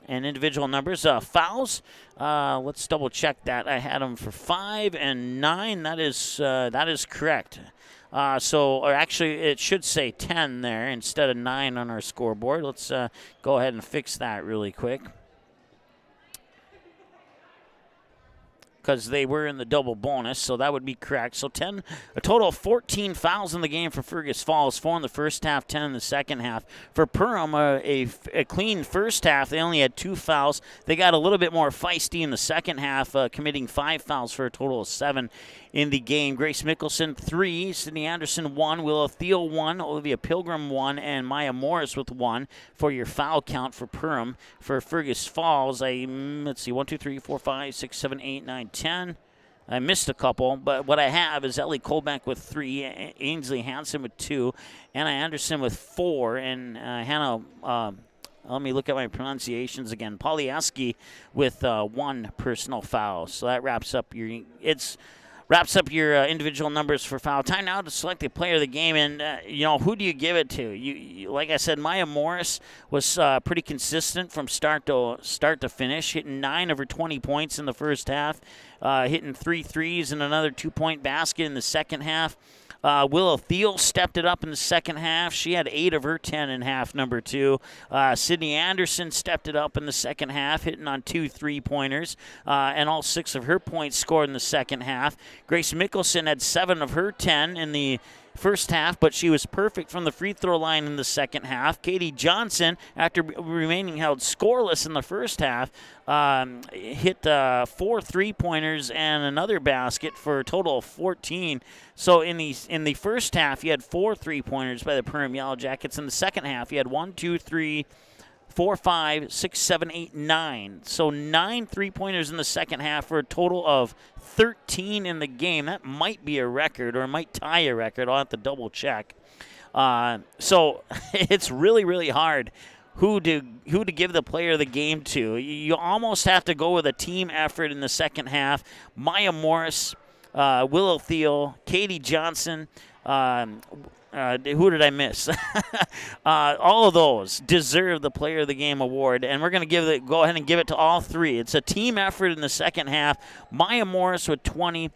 individual numbers. Fouls, let's double check that. I had them for 5 and 9. That is correct. Or actually, it should say 10 there instead of 9 on our scoreboard. Let's go ahead and fix that really quick, because they were in the double bonus, so that would be correct. So a total of 14 fouls in the game for Fergus Falls, 4 in the first half, 10 in the second half. For Perham, a clean first half. They only had 2 fouls. They got a little bit more feisty in the second half, committing 5 fouls for a total of 7 in the game. Grace Mickelson, 3. Sydney Anderson, 1. Willow Thiel, 1. Olivia Pilgrim, 1. And Maya Morris with 1 for your foul count for Perham. For Fergus Falls, let's see, 1, 2, 3, 4, 5, 6, 7, 8, 9, 10. I missed a couple, but what I have is Ellie Kolbeck with 3, Ainsley Hansen with 2, Anna Anderson with 4, and Hannah, let me look at my pronunciations again, Polieski with 1 personal foul. So that wraps up your individual numbers for foul. Time now to select the player of the game, and who do you give it to? You like I said, Maya Morris was pretty consistent from start to finish, hitting 9 of her 20 points in the first half, hitting 3 threes and another 2-point basket in the second half. Willow Thiel stepped it up in the second half. She had 8 of her 10 in half number 2. Sydney Anderson stepped it up in the second half, hitting on 2 3-pointers, and all 6 of her points scored in the second half. Grace Mickelson had 7 of her 10 in the first half, but she was perfect from the free throw line in the second half. Katie Johnson, after remaining held scoreless in the first half, hit 4 3-pointers and another basket for a total of 14. So in the first half, you had 4 3-pointers by the Perham Yellow Jackets. In the second half, you had 1, 2, 3, 4, 5, 6, 7, 8, 9. So 9 3-pointers in the second half for a total of 13 in the game. That might be a record, or might tie a record. I'll have to double check. So it's really, really hard who to give the player of the game to. You almost have to go with a team effort in the second half. Maya Morris, Willow Thiel, Katie Johnson, who did I miss? All of those deserve the Player of the Game award, and we're going to go ahead and give it to all 3. It's a team effort in the second half. Maya Morris with 20,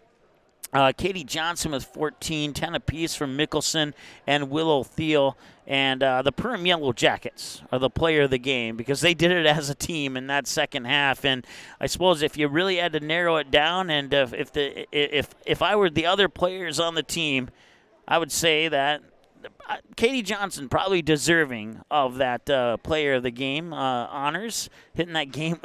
Katie Johnson with 14, 10 apiece from Mickelson and Willow Thiel. And the Perham Yellow Jackets are the Player of the Game because they did it as a team in that second half. And I suppose if you really had to narrow it down, and if I were the other players on the team, I would say that Katie Johnson probably deserving of that Player of the Game honors, hitting that game,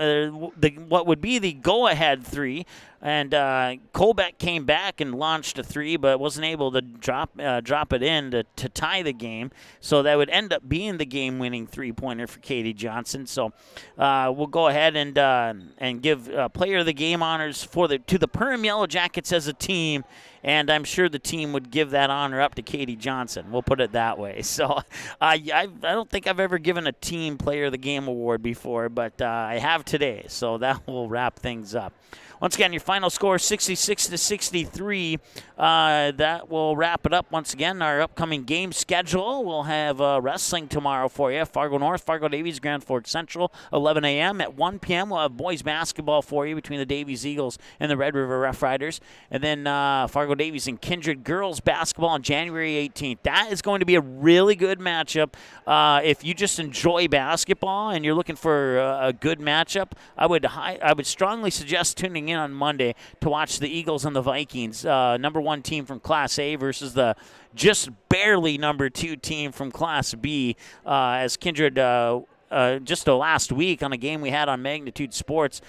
what would be the go-ahead 3. And Kolbeck came back and launched a 3, but wasn't able to drop it in to tie the game. So that would end up being the game-winning 3-pointer for Katie Johnson. So we'll go ahead and give Player of the Game honors to the Perham Yellow Jackets as a team. And I'm sure the team would give that honor up to Katie Johnson. We'll put it that way. So I don't think I've ever given a team Player of the Game award before, but I have today. So that will wrap things up. Once again, your final score, 66-63. That will wrap it up. Once again, our upcoming game schedule. We'll have wrestling tomorrow for you. Fargo North, Fargo Davies, Grand Forks Central, 11 a.m. At 1 p.m., we'll have boys basketball for you between the Davies Eagles and the Red River Rough Riders. And then Fargo Davies and Kindred girls basketball on January 18th. That is going to be a really good matchup. If you just enjoy basketball and you're looking for a good matchup, I would strongly suggest tuning in on Monday to watch the Eagles and the Vikings, number 1 team from Class A versus the just barely number 2 team from Class B, as Kindred just last week on a game we had on Magnitude Sports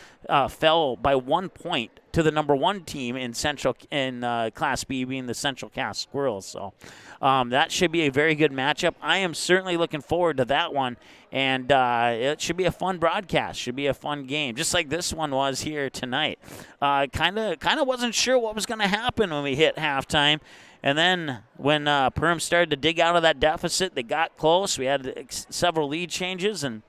fell by 1 point to the number 1 team in Class B, being the Central Cass Squirrels. So that should be a very good matchup. I am certainly looking forward to that one, and it should be a fun broadcast. Should be a fun game, just like this one was here tonight. Kind of wasn't sure what was going to happen when we hit halftime. And then when Perham started to dig out of that deficit, they got close. We had several lead changes, and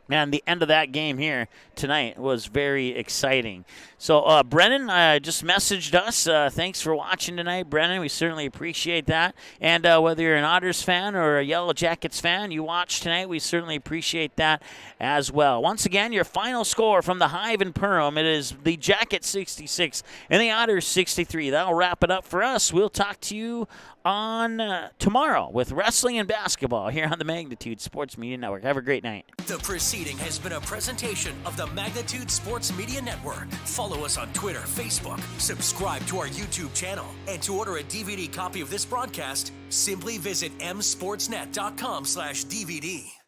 Man, the end of that game here tonight was very exciting. So, Brennan just messaged us. Thanks for watching tonight, Brennan. We certainly appreciate that. And whether you're an Otters fan or a Yellow Jackets fan, you watch tonight, we certainly appreciate that as well. Once again, your final score from the Hive in Perham, it is the Jackets 66 and the Otters 63. That'll wrap it up for us. We'll talk to you on tomorrow with wrestling and basketball here on the Magnitude Sports Media Network. Have a great night. The proceeding has been a presentation of the Magnitude Sports Media Network. Follow us on Twitter, Facebook, subscribe to our YouTube channel, and to order a DVD copy of this broadcast, simply visit msportsnet.com/DVD.